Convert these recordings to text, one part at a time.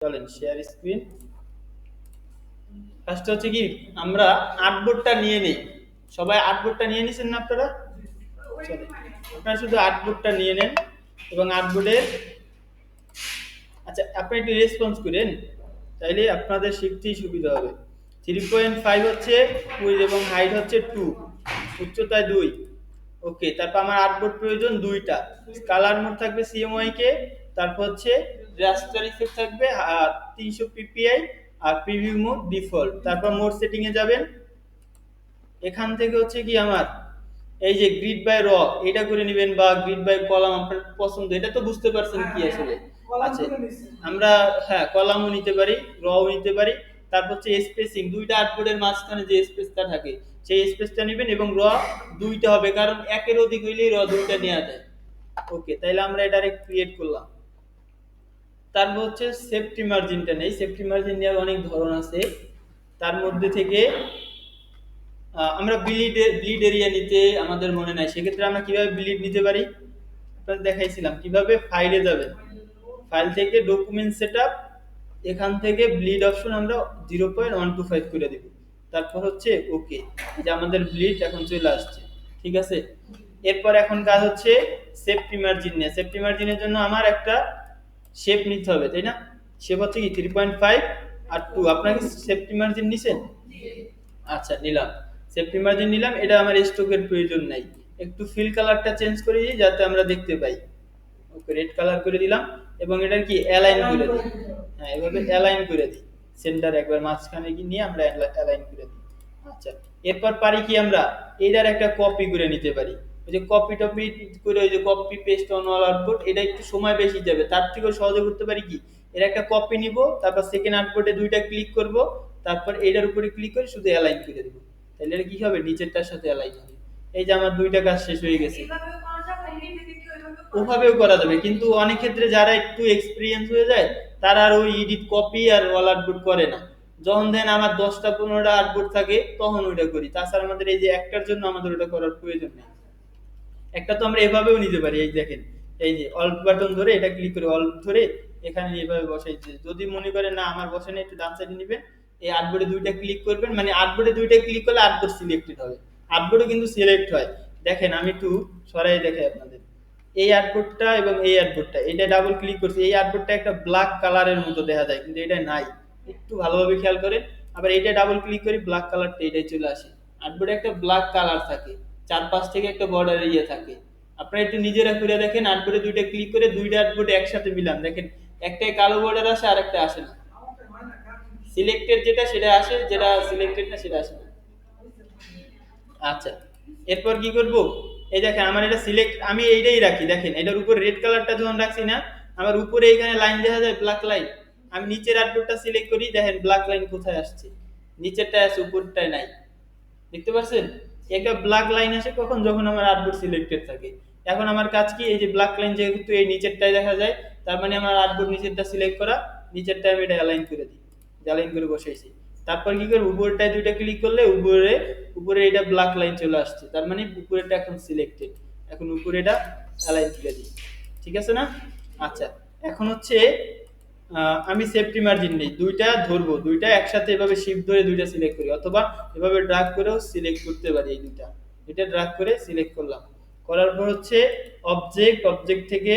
চলেন share screen. First হচ্ছে কি আমরা আর্টবোর্ডটা নিয়ে নেই। সবাই আর্টবোর্ডটা নিয়ে নিছেন না আপনারা? চলেন আপনারা শুধু আর্টবোর্ডটা নিয়ে নেন এবং আর্টবোর্ডের আচ্ছা আপনি একটু রেসপন্স করেন, তাইলে আপনাদের শিখতেই সুবিধা হবে। 3.5 হচ্ছে উইথ এবং হাইট হচ্ছে 2, উচ্চতায় 2। ওকে, তারপর আমার আর্টবোর্ড প্রয়োজন দুইটা। কালার মোড থাকবে সিএমওয়াই কে, তারপর হচ্ছে রাস্টার ইফেক্ট থাকবে 300 পিপিআই, আর প্রিভিউ মোড ডিফল্ট। তারপর মোড সেটিং এ যাবেন, এখান থেকে হচ্ছে কি আমার এই যে গ্রিড বাই র এটা করে নেবেন, বা গ্রিড বাই কলাম আপনার পছন্দ, এটা তো বুঝতে পারছেন কি আসলে। আচ্ছা আমরা হ্যাঁ কলামও নিতে পারি, রও নিতে পারি। তারপর হচ্ছে স্পেসিং, দুইটা আর্টবোর্ডের মাঝখানে যে স্পেসটা থাকে সেই স্পেসটা নেবেন, এবং র দুইটা হবে, কারণ একের অধিক হইলেই র দুইটা নেওয়া যায়। ওকে, তাইলে আমরা এটা ক্রিয়েট করলাম। তারপর হচ্ছে সেফটি মার্জিনটা নেই। সেফটি মার্জিন নেওয়ার অনেক ধরন আছে, তার মধ্যে থেকে আমরা ব্লিড এরিয়া নিতে আমাদের মনে নাই, সেক্ষেত্রে আমরা কিভাবে ব্লিড নিতে পারি আপনাদের দেখাইছিলাম। কিভাবে ফাইলে যাবেন, ফাইল থেকে ডকুমেন্ট সেটআপ, এখান থেকে ব্লিড অপশন আমরা 0.125 করে দিব। তারপর হচ্ছে ওকে, যে আমাদের ব্লিড এখন চলে আসছে। ঠিক আছে, এরপর এখন কাজ হচ্ছে সেফটি মার্জিন নিয়ে। সেফটি মার্জিনের জন্য আমার একটা শেপ নিতে হবে, তাই না? শেপ হচ্ছে কি 3.5 আর 2। আপনারা কি সেফটি মার্জিন নিছেন? আচ্ছা নিলাম, সেফটি মার্জিন নিলাম। এটা আমার স্টকের প্রয়োজন নাই, একটু ফিল কালারটা চেঞ্জ করে দিই যাতে আমরা দেখতে পাই। ওকে, রেড কালার করে দিলাম এবং এটার কি অ্যালাইন করে দিই। হ্যাঁ, এভাবে অ্যালাইন করে দিই, সেন্টার একবার মাঝখানে কি নিয়ে আমরা অ্যালাইন করে দিই। আচ্ছা, এরপর পারি কি আমরা এটার একটা কপি করে নিতে পারি। ওই যে কপি টপি করে, ওই যে copy paste on all output, এটা একটু সময় বেশি যাবে, তার থেকেও সহজে করতে পারি কি এর একটা কপি নিব, তারপর সেকেন্ড আউটপুটে দুইটা ক্লিক করব, তারপর এটার উপরে ক্লিক করে শুধু অ্যালাইন করে দেব। তাহলে এটা কি হবে, নিচেরটার সাথে অ্যালাইন হবে। এই যে আমার দুইটা কাজ শেষ হয়ে গেছে। ওভাবেও করা যাবে, কিন্তু অনেক ক্ষেত্রে যারা একটু এক্সপিরিয়েন্স হয়ে যায় তারা আর ওই এডিট কপি আর অল আউটপুট করে না। যখন দেন আমার 10টা 15টা আউটপুট থাকে তখন ওইটা করি, তাছাড়া আমাদের এই যে একটার জন্য আমাদের ওটা করার প্রয়োজন নেই। একটা তো আমরা এভাবেও নিতে পারি, এই দেখেন এই যে অল্ট বাটন ধরে এটা ক্লিক করে অল্ট ধরে এখানে এইভাবে বসাইছে। যদি মনে করেন না আমার বসানো একটু ডান সাইডে নেবেন, এই আর্টবোর্ডে দুইটা ক্লিক করবেন, মানে আর্টবোর্ডে দুইটা ক্লিক করলে আর্টবোর্ড সিলেক্টেড হবে। আর্টবোর্ডে কিন্তু সিলেক্ট হয়, দেখেন আমি একটু সরাই দেখাই আপনাদের। এই আর্টবোর্ডটা এবং এই আর্টবোর্ডটা, এটা ডাবল ক্লিক করছি, এই আর্টবোর্ডটা একটা ব্ল্যাক কালারের মতো দেখা যায়, কিন্তু এটা নাই, একটু ভালোভাবে খেয়াল করেন। আবার এইটা ডাবল ক্লিক করি, ব্ল্যাক কালারটা এটাই চলে আসে। আর্টবোর্ডে একটা ব্ল্যাক কালার থাকে, চারপাশ থেকে একটা বর্ডার ইয়ে থাকে। আপনারা একটু নিজেরা করে দেখেন, আর্টবোর্ডে দুইটা ক্লিক করে দুইটা আর্টবোর্ড একসাথে মিলান, দেখেন একটাই কালো বর্ডার আসে আর একটা আসে না। সিলেক্টেড যেটা সেটা আসে, যেটা সিলেক্টেড না সেটা আসে না। আচ্ছা, এরপর কি করব, এই দেখেন আমার এটা সিলেক্ট, আমি এইটাই রাখি। দেখেন এটার উপর রেড কালারটা যখন রাখছি না, আমার উপরে এখানে লাইন দেখা যায় ব্ল্যাক লাইন, আমি নিচের আউটপুটটা সিলেক্ট করি, দেখেন ব্ল্যাক লাইন কোথায় আসছে, নিচেরটা আছে উপরটায় নাই। দেখতে পাচ্ছেন একটা ব্ল্যাক লাইন আসে কখন, যখন আমার আউটপুট সিলেক্টেড থাকে। এখন আমার কাজ কি, এই যে ব্ল্যাক লাইন যেহেতু এই নিচেরটায় দেখা যায়, তার মানে আমার আউটপুট নিচেরটা সিলেক্ট করা, নিচেরটা আমি এটা অ্যালাইন করে দিই, অ্যালাইন করে বসাইছি। তারপর কি করব, উপরটায় দুইটা ক্লিক করলে উপরে উপরে এটা ব্ল্যাক লাইন চলে আসছে, তার মানে উপরেটা এখন সিলেক্টেড। এখন উপরে এটা অ্যালাইন করে দিই, ঠিক আছে না? আচ্ছা, এখন হচ্ছে আমি সেফটি মার্জিন নেই, দুইটা ধরবো, দুইটা একসাথে এভাবে শিফট ধরে দুইটা সিলেক্ট করি, অথবা এভাবে ড্র্যাগ করেও সিলেক্ট করতে পারি। এই দুইটা এটা ড্র্যাগ করে সিলেক্ট করলাম, করার পর হচ্ছে অবজেক্ট, অবজেক্ট থেকে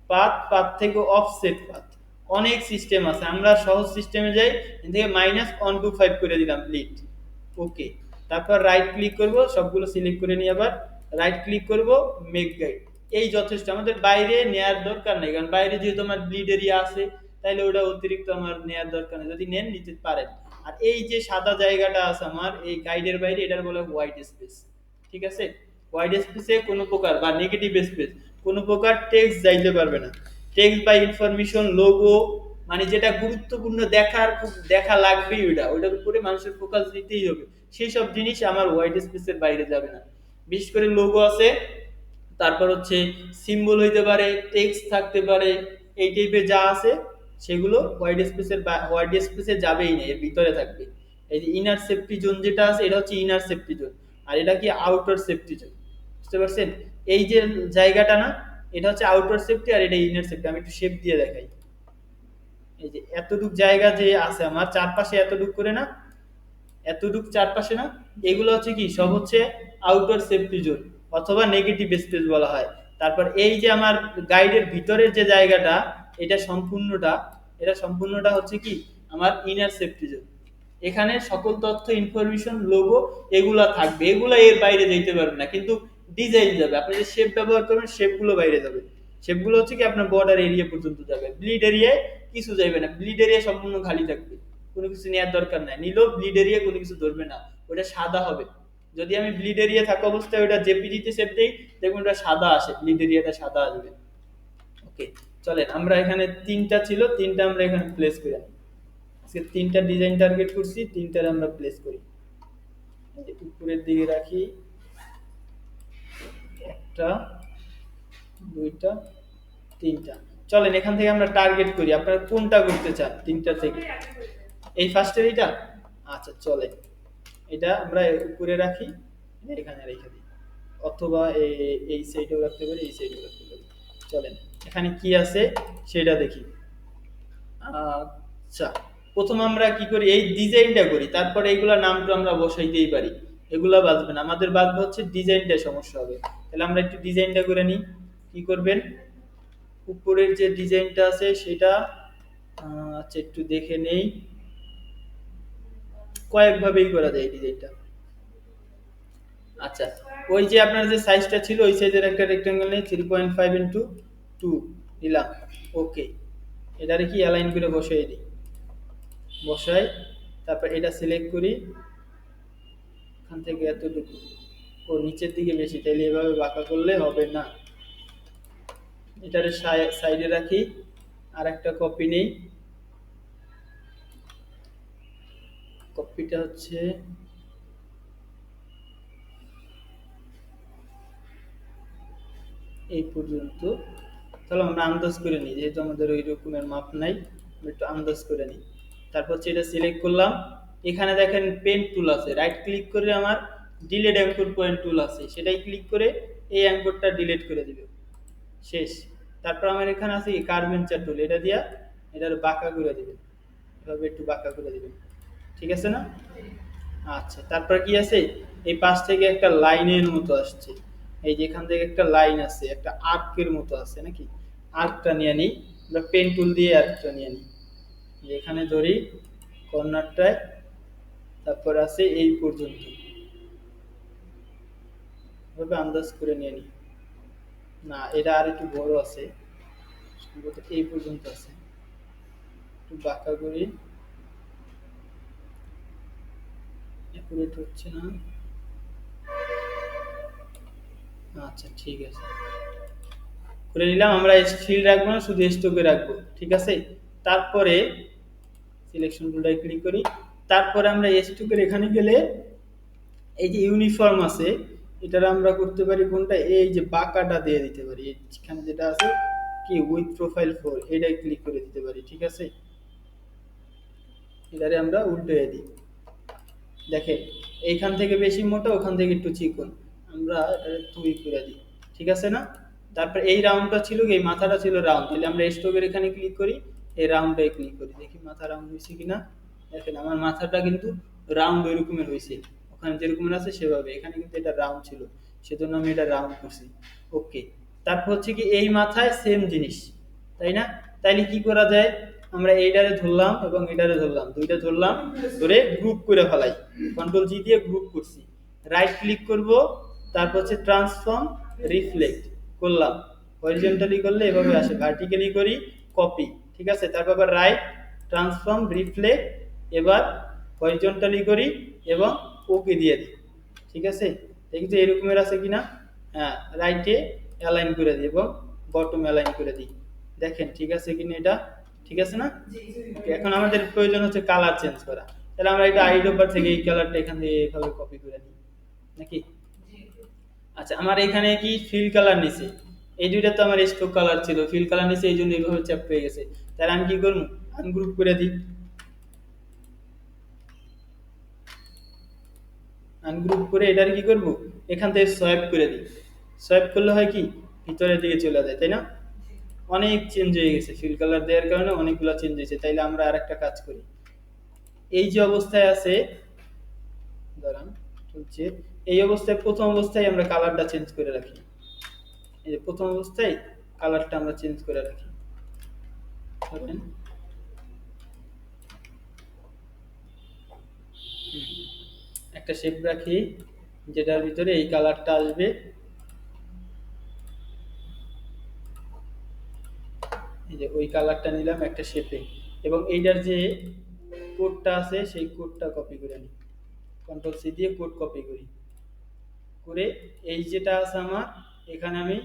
পাথ, পাথ থেকে অফসেট পাথ। অনেক সিস্টেম আছে, আমরা সহজ সিস্টেমে যাই, এখান থেকে -125 করে দিলাম লিড। ওকে, তারপর রাইট ক্লিক করব, সবগুলো সিলেক্ট করে নিয়ে আবার রাইট ক্লিক করব, মেক গাইড। এই যথেষ্ট, আমাদের বাইরে নেয়ার দরকার নেই, কারণ বাইরে যেহেতু আমার ব্লিড এরিয়া আছে, তাইলে ওটা অতিরিক্ত আমার নেয়ার দরকার নেই, যদি নেন নিতে পারেন। আর এই যে সাদা জায়গাটা আছে আমার এই গাইডের বাইরে, এটার বলে হোয়াইট স্পেস। ঠিক আছে, হোয়াইট স্পেসে কোনো প্রকার বা নেগেটিভ স্পেস কোনো প্রকার টেক্সট যাইতে পারবে না। টেক্সট বা ইনফরমেশন, লোগো, মানে যেটা গুরুত্বপূর্ণ দেখার, খুব দেখা লাগবেই, ওইটার উপরে মানুষের ফোকাস দিতেই হবে, সেই সব জিনিস আমার হোয়াইট স্পেসের বাইরে যাবে না। বিশেষ করে লোগো আছে, তারপর হচ্ছে সিম্বল হইতে পারে, টেক্সট থাকতে পারে, এই টাইপের যা আছে সেগুলো হোয়াইট স্পেসে যাবেই না, এর ভিতরে থাকবে। এই যে ইনার সেফটি জোন যেটা আছে, এটা হচ্ছে ইনার সেফটি জোন, আর এটা কি আউটার সেফটি জোন। বুঝতে পারছেন, এই যে জায়গাটা না, এটা হচ্ছে আউটার সেফটি আর এটা ইনার সেফটি। আমি একটু শেপ দিয়ে দেখাই, এই যে এতটুক জায়গা যে আছে আমার চারপাশে এতটুক করে না, এতটুক চারপাশে না, এগুলো হচ্ছে কি সব হচ্ছে আউটার সেফটি জোন অথবা নেগেটিভ স্পেস বলা হয়। তারপর এই যে আমার গাইডের ভিতরের যে জায়গাটা, এটা সম্পূর্ণটা, এটা সম্পূর্ণটা হচ্ছে কি আমার ইনার সেফটি জোন। এখানে সকল তথ্য ইনফরমেশন লোগো এগুলা থাকবে, এগুলা এর বাইরে যেতে পারবে না, কিন্তু ডিজাইন যাবে। আপনি যে শেপ ব্যবহার করবেন শেপগুলো বাইরে যাবে, শেপগুলো হচ্ছে কি আপনার বর্ডার এরিয়া পর্যন্ত যাবে, ব্লিড এরিয়ায় কিছু যাবে না, ব্লিড এরিয়া সম্পূর্ণ খালি থাকবে, কোনো কিছু নেওয়ার দরকার নাই, নিলেও ব্লিড এরিয়া কোনো কিছু ধরবে না, ওটা সাদা হবে। যদি আমি ব্লিড এরিয়া থাকা অবস্থায় ওটা জেপিজিতে সেভ দেই, দেখুন ওটা সাদা আসে, ব্লিড এরিয়াটা সাদা আসবে। ওকে, চলেন আমরা এখানে তিনটা ছিল, তিনটা আমরা এখানে প্লেস করে নিই। আজকে তিনটা ডিজাইন টার্গেট করছি, তিনটার আমরা প্লেস করি। উপরের দিকে রাখি, একটা, দুইটা, তিনটা। চলেন এখান থেকে আমরা টার্গেট করি, আপনারা কোনটা করতে চান তিনটা থেকে? এই ফার্স্টের এইটা? আচ্ছা চলেন এটা আমরা উপরে রাখি, এখানে রেখে দিই, অথবা এই সাইডেও রাখতে পারি, এই সাইডেও রাখতে পারি। চলেন এখানে কি আছে সেটা দেখি। আচ্ছা, প্রথম আমরা কি করি, এই ডিজাইনটা করি, তারপরে এইগুলা নাম তো আমরা বসাইতেই পারি, এগুলা বাজবে না, আমাদের বাজবে হচ্ছে ডিজাইনটা, সমস্যা হবে। তাহলে আমরা একটু ডিজাইনটা করে নিই। কি করবেন, উপরের যে ডিজাইনটা আছে সেটা আচ্ছা একটু দেখে নেই, কয়েকভাবেই করা যায় ডিজাইনটা। আচ্ছা, ওই যে আপনার যে সাইজটা ছিল ওই সাইজের একটা রেক্টেঙ্গেল নেই, 3.5 ইন্টু 2 নিলাম। ওকে, এটারে কি অ্যালাইন করে বসাই দিই, বসাই, তারপর এটা সিলেক্ট করি, এখান থেকে এতটুকু, ও নিচের দিকে বেশি, তাইলে এভাবে বাঁকা করলে হবে না, এটারে সাইডে রাখি, আর একটা কপি নেই, কপিটা হচ্ছে এই পর্যন্ত। তাহলে আমরা আন্দাজ করে নিই, যেহেতু আমাদের ওই রকমের মাপ নাই, একটু আন্দাজ করে নিই। তারপর হচ্ছে এটা সিলেক্ট করলাম, এখানে দেখেন পেন টুল আছে, রাইট ক্লিক করে আমার ডিলিট অ্যাঙ্কর পয়েন্ট টুল আছে, সেটাই ক্লিক করে এই অ্যাঙ্করটা ডিলিট করে দিবে, শেষ। তারপর আমার এখানে আছে কার্ভেঞ্চার টুল, এটা দিয়া এটার বাঁকা করে দিবে, এভাবে একটু বাঁকা করে দিবে, ঠিক আছে না? আচ্ছা, তারপর কি আছে, এই পাশ থেকে একটা লাইনের মতো আসছে, এই যে এখান থেকে একটা লাইন আছে, একটা আর্কের মতো আছে নাকি, আর্কটা নিয়ে নিই, আমরা পেন টুল দিয়ে আর্কটা নিয়ে নিই, এখানে ধরি কর্নারটায়, তারপর আছে এই পর্যন্ত, এভাবে আন্দাজ করে নিয়ে নিই, না এটা আর একটু বড় আছে, সম্ভবত এই পর্যন্ত আছে, একটু বাঁকা করি, অ্যাকুরেট হচ্ছে না, আচ্ছা ঠিক আছে, করে নিলাম। আমরা ফিল রাখবো না, শুধু স্টকে রাখবো, ঠিক আছে। তারপরে সিলেকশন টুলটায় ক্লিক করি, তারপরে আমরা স্টকের এখানে গেলে এই যে ইউনিফর্ম আছে, এটার আমরা করতে পারি কোনটা, এই যে বাঁকাটা দিয়ে দিতে পারি, এখানে যেটা আছে কি উইথ প্রোফাইল 4, এটাই ক্লিক করে দিতে পারি, ঠিক আছে। এটারে আমরা উল্টে দিই, দেখেন এইখান থেকে বেশি মোটা, ওখান থেকে একটু চিকন, আমরা এটারে তুই করে দিই, ঠিক আছে না? তারপর এই রাউন্ডটা ছিল, এই মাথাটা ছিল রাউন্ড, তাহলে আমরা স্টকের এখানে ক্লিক করি, এই রাউন্ডটাই ক্লিক করি, দেখি মাথা রাউন্ড হয়েছে কিনা। দেখেন আমার মাথাটা কিন্তু রাউন্ড ওই রকমের হয়েছে, ওখানে যেরকমের আছে সেভাবে, এখানে কিন্তু এটা রাউন্ড ছিল, সেজন্য আমি এটা রাউন্ড করছি। ওকে, তারপর হচ্ছে কি এই মাথায় সেম জিনিস, তাই না? তাইলে কি করা যায়, আমরা এইটারে ধরলাম এবং এটারে ধরলাম, দুইটা ধরলাম, ধরে গ্রুপ করে ফেলাই, কন্ট্রোল জি দিয়ে গ্রুপ করছি, রাইট ক্লিক করব, তারপর হচ্ছে ট্রান্সফর্ম রিফ্লেক্ট করলাম, হরিজন্টালি করলে এভাবে আসে, ভার্টিক্যালি করি কপি, ঠিক আছে। তারপর আবার রাইট ট্রান্সফর্ম রিফ্লেক্ট, এবার হরিজন্টালি করি এবং ওকে দিয়ে দিই, ঠিক আছে। দেখি তো এরকমের আছে কিনা, হ্যাঁ, রাইটে অ্যালাইন করে দিই এবং বটম অ্যালাইন করে দিই, দেখেন ঠিক আছে কিনা, এটা ঠিক আছে না? এখন আমাদের প্রয়োজন হচ্ছে কালার চেঞ্জ করা, তাহলে আমরা এটা আইডোপার থেকে এই কালারটা এখান থেকে এভাবে কপি করে নিই নাকি। আচ্ছা, আমার এখানে কি ফিল কালার নিছে, এই দুইটা তো আমার স্টক কালার ছিল, ফিল কালার নিছে এই জন্য এইভাবে চ্যাপ হয়ে গেছে, তাহলে আমি কি করবো, আনগ্রুপ করে দিই, আনগ্রুপ করে এটার কি করব, এখান থেকে সোয়াইপ করে দিই, সোয়াইপ করলে হয় কি ভিতরের দিকে চলে যায়, তাই না? অনেক চেঞ্জ হয়ে গেছে, ফিল কালার দেওয়ার কারণে অনেকগুলো চেঞ্জ হয়েছে। তাইলে আমরা আরেকটা কাজ করি, এই যে অবস্থায় আছে, দাঁড়ান চলছে, এই অবস্থায় প্রথম অবস্থায় আমরা কালারটা চেঞ্জ করে রাখি। এই যে প্রথম অবস্থায় কালারটা আমরা চেঞ্জ করে রাখি। ধরেন একটা শেপ রাখি যেটার ভিতরে এই কালারটা আসবে, এই যে ওই কালারটা নিলাম একটা শেপে, এবং এইটার যে কোডটা আছে সেই কোডটা কপি করে নিই, কন্ট্রোল সি দিয়ে কোড কপি করি, করে এই যেটা আছে আমার এখানে আমি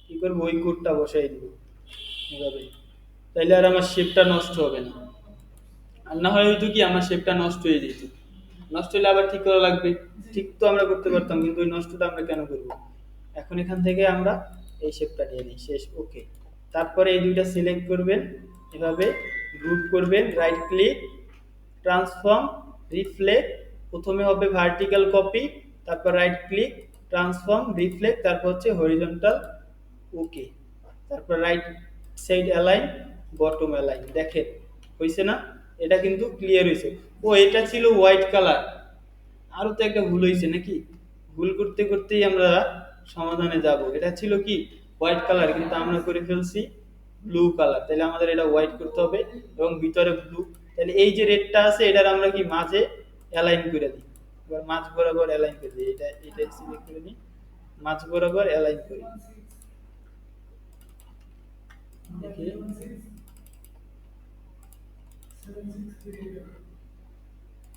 কি করবো, ওই কোডটা বসাই দিব এভাবে। তাইলে আর আমার শেপটা নষ্ট হবে না। আর না হয় হয়তো কি আমার শেপটা নষ্ট হয়ে যেত, নষ্ট হলে আবার ঠিক করা লাগবে। ঠিক তো আমরা করতে পারতাম, কিন্তু ওই নষ্টটা আমরা কেন করব। এখন এখান থেকে আমরা এই শেপটা নিয়ে নিই, শেষ, ওকে। তারপরে এই দুইটা সিলেক্ট করবেন, এভাবে গ্রুপ করবেন, রাইট ক্লিক, ট্রান্সফর্ম, রিফ্লেক্ট, প্রথমে হবে ভার্টিক্যাল কপি, তারপর রাইট ক্লিক, ট্রান্সফর্ম, রিফ্লেক্ট, তারপর হচ্ছে হরিজন্টাল, ওকে, তারপর right side align, bottom align. দেখেন হয়েছে না, এটা কিন্তু ক্লিয়ার হয়েছে। ও এটা ছিল হোয়াইট কালার, আরো তো একটা ভুল হয়েছে নাকি, ভুল করতে করতেই আমরা সমাধানে যাব। এটা ছিল কি হোয়াইট কালার, কিন্তু আমরা করে ফেলছি ব্লু কালার, তাহলে আমাদের এটা হোয়াইট করতে হবে এবং ভিতরে ব্লু। তাহলে এই যে রেডটা আছে এটার আমরা কি মাঝে অ্যালাইন করে দিই, এবার মাঝ বরাবর অ্যালাইন করে দিই, এটা সিলেক্ট করে নিই, মাঝ বরাবর অ্যালাইন করি, দেখি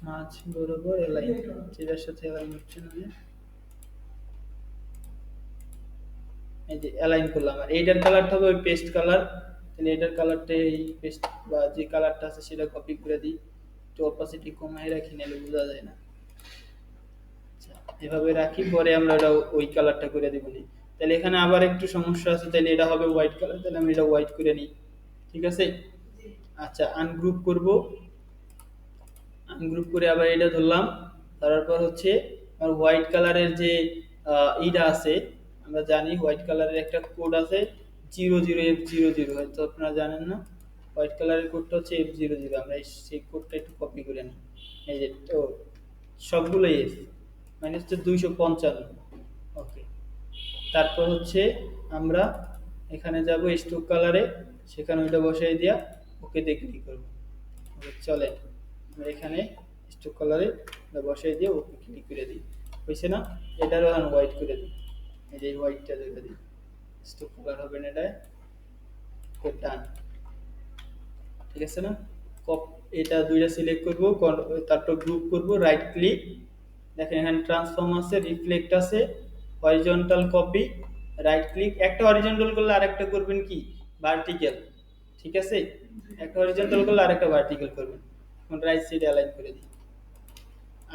মাঝ বরাবর অ্যালাইন, যেটার সাথে অ্যালাইন হচ্ছে না, এই যে অ্যালাইন করলাম। আর এইটার কালারটা হবে ওই পেস্ট কালার, তাহলে এটার কালারটা এই পেস্ট বা যে কালারটা আছে সেটা কপি করে দিই, একটু অপাসিটি কমাই রাখি, নাহলে বোঝা যায় না। আচ্ছা, এভাবে রাখি, পরে আমরা এটা ওই কালারটা করে দিব নি। তাহলে এখানে আবার একটু সমস্যা আছে, তাহলে এটা হবে হোয়াইট কালার, তাহলে আমি এটা হোয়াইট করে নিই, ঠিক আছে। আচ্ছা, আনগ্রুপ করব, আনগ্রুপ করে আবার এটা ধরলাম, তারপর হচ্ছে আমার হোয়াইট কালারের যে ইটা আছে, আমরা জানি হোয়াইট কালারের একটা কোড আছে 00F00, হয়তো আপনারা জানেন না, হোয়াইট কালারের কোডটা হচ্ছে F00, আমরা সেই কোডটা একটু কপি করে নিই। এই যে তো সবগুলো এফ, মানে হচ্ছে 255, ওকে। তারপর হচ্ছে আমরা এখানে যাব স্টোক কালারে, সেখানে ওইটা বসাই দিয়া ওকে দিয়ে ক্লিক করবো, চলে আমরা এখানে স্টোক কালারে বসাই দিয়ে ওকে ক্লিক করে দিই, হয়েছে না। এটারও এখন হোয়াইট করে দিই, এই যে হোয়াইটটা দেখে দিই, স্টোক কালার হবে না এটা, ডান, ঠিক আছে না। কপ, এটা দুইটা সিলেক্ট করব, তারপর গ্রুপ করব, রাইট ক্লিক, দেখেন এখানে ট্রান্সফর্ম আছে, রিফ্লেক্ট আছে, হরিজন্টাল কপি, রাইট ক্লিক, একটা হরিজন্টাল করলে আরেকটা করবেন কি ভার্টিক্যাল, ঠিক আছে, একটা হরিজন্টাল করলে আরেকটা ভার্টিক্যাল করবেন। এখন রাইট সাইড অ্যালাইন করে দিই,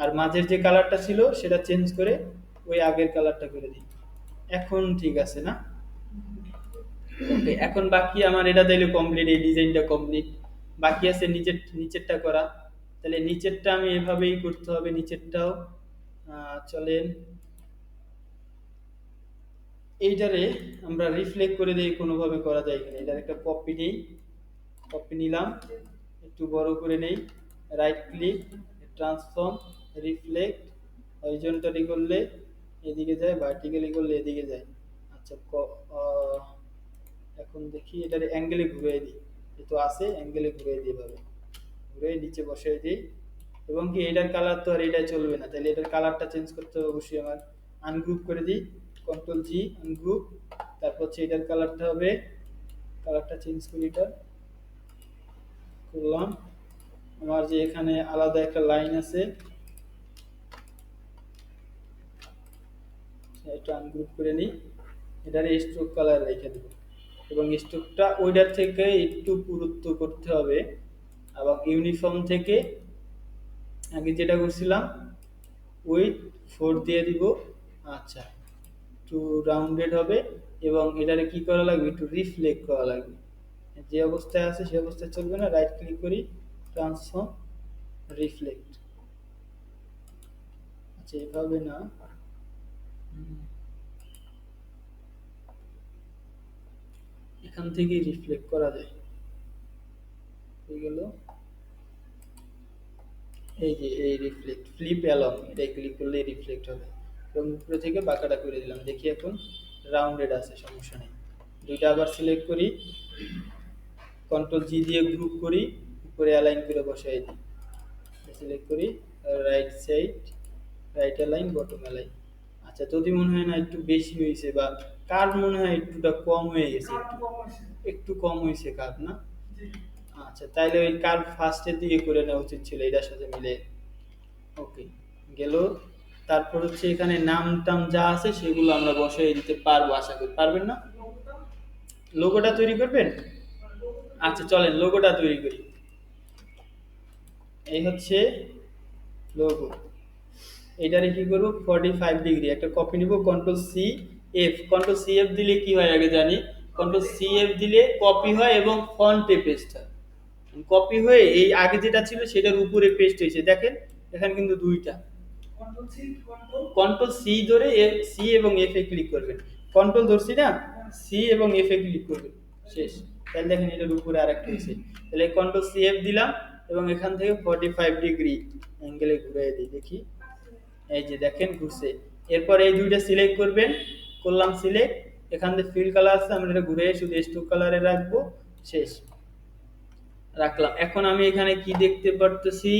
আর মাঝের যে কালারটা ছিল সেটা চেঞ্জ করে ওই আগের কালারটা করে দিই। এখন ঠিক আছে না, ওকে। এখন বাকি আমার এটা তাইলে কমপ্লিট, এই ডিজাইনটা কমপ্লিট, বাকি আছে নিচেরটা করা। তাহলে নিচেরটা আমি এভাবেই করতে হবে, নিচেরটাও চলেন এইটারে আমরা রিফ্লেক্ট করে দিই, কোনোভাবে করা যায় কিনা, এটার একটা কপি নেই, কপি নিলাম, একটু বড় করে নেই, right click, transform, reflect, horizontally করলে এদিকে যায়, ভার্টিক্যালি করলে এদিকে যায়। আচ্ছা, এখন দেখি এটার অ্যাঙ্গেলে ঘুরিয়ে দিই, যেহেতু আছে অ্যাঙ্গেলে ঘুরিয়ে দিই, এভাবে ঘুরে নিচে বসিয়ে দিই। এবং কি এটার কালার তো আর এটা চলবে না, তাহলে এটার কালারটা চেঞ্জ করতে হবে অবশ্যই আমার, আনগ্রুপ করে দিই, কন্ট্রোল জি, আনগ্রুপ, তারপর হচ্ছে এটার কালারটা হবে, কালারটা চেঞ্জ করি, এটা করলাম। আমার যে এখানে আলাদা একটা লাইন আছে, এটা আনগ্রুপ করে নিই, এটার স্ট্রোক কালার রেখে দেবো, এবং স্ট্রোকটা ওইটার থেকে একটু পুরুত্ব করতে হবে, এবং ইউনিফর্ম থেকে আগে যেটা করছিলাম উইথ 4 দিয়ে দিব। আচ্ছা, একটু রাউন্ডেড হবে, এবং এটারে কি করা লাগবে, একটু রিফ্লেক্ট করা লাগবে, যে অবস্থায় আছে সেই অবস্থায় চলবে না, রাইট ক্লিক করি, ট্রান্সফর্ম, রিফ্লেক্ট। আচ্ছা, এভাবে না, এখান থেকে রিফ্লেক্ট করা যায়। হয়ে গেল। এই যে এই রিফ্লেক্ট ফ্লিপ অ্যালং, এটা ক্লিক করলে রিফ্লেক্ট হবে এবং উপরে থেকে বাঁকাটা করে দিলাম। দেখি এখন রাউন্ডেড আছে, সমস্যা নেই। দুইটা আবার সিলেক্ট করি, কন্ট্রোল জি দিয়ে গ্রুপ করি, উপরে অ্যালাইন করে বসাই দিই। সিলেক্ট করি right side, right align, bottom align. আচ্ছা, যদি মনে হয় না একটু বেশি হয়েছে বা কার্ভ মনে হয় একটুটা কম হয়ে গেছে, একটু কম হয়েছে কার্ভ না? আচ্ছা, তাইলে ওই কার্ভ ফার্স্টের দিকে করে নেওয়া উচিত ছিল এটার সাথে মিলে। ওকে, গেল। তারপর হচ্ছে এখানে নাম টাম যা আছে সেগুলো আমরা বসাই দিতে পারবো, আশা করি। পারবেন না? লোগোটা তৈরি করবেন? আচ্ছা, চলেন লোগোটা তৈরি করি। এই হচ্ছে লোগো। এটারে কি করবো, 45 ডিগ্রি একটা কপি নিব, control C F. Control C F দিলে কি হয় আগে জানি। কন্ট্রোল সি এফ দিলে কপি হয় এবং ফন্টে পেস্ট হয়। কপি হয়ে এই আগে যেটা ছিল সেটার উপরে পেস্ট হয়েছে, দেখেন এখানে কিন্তু দুইটা। কন্ট্রোল সি ধরে সি এবং এফ এ ক্লিক করবেন। কন্ট্রোল ধরছি না, সি এবং এফ এ ক্লিক করবেন, শেষ। তাহলে দেখেন এটার উপরে আরেকটা হয়েছে। তাহলে কন্ট্রোল সি এফ দিলাম এবং এখান থেকে 45 ডিগ্রি অ্যাঙ্গেলে ঘুরে দিই, দেখি। এই যে দেখেন ঘুরছে। এরপর এই দুইটা সিলেক্ট করবেন, করলাম সিলেক্ট। এখান থেকে ফিল কালার আছে, আমরা এটা ঘুরে শুধু স্টোক কালারে রাখবো, শেষ। রাখলাম। এখন আমি এখানে কি দেখতে পারতেছি,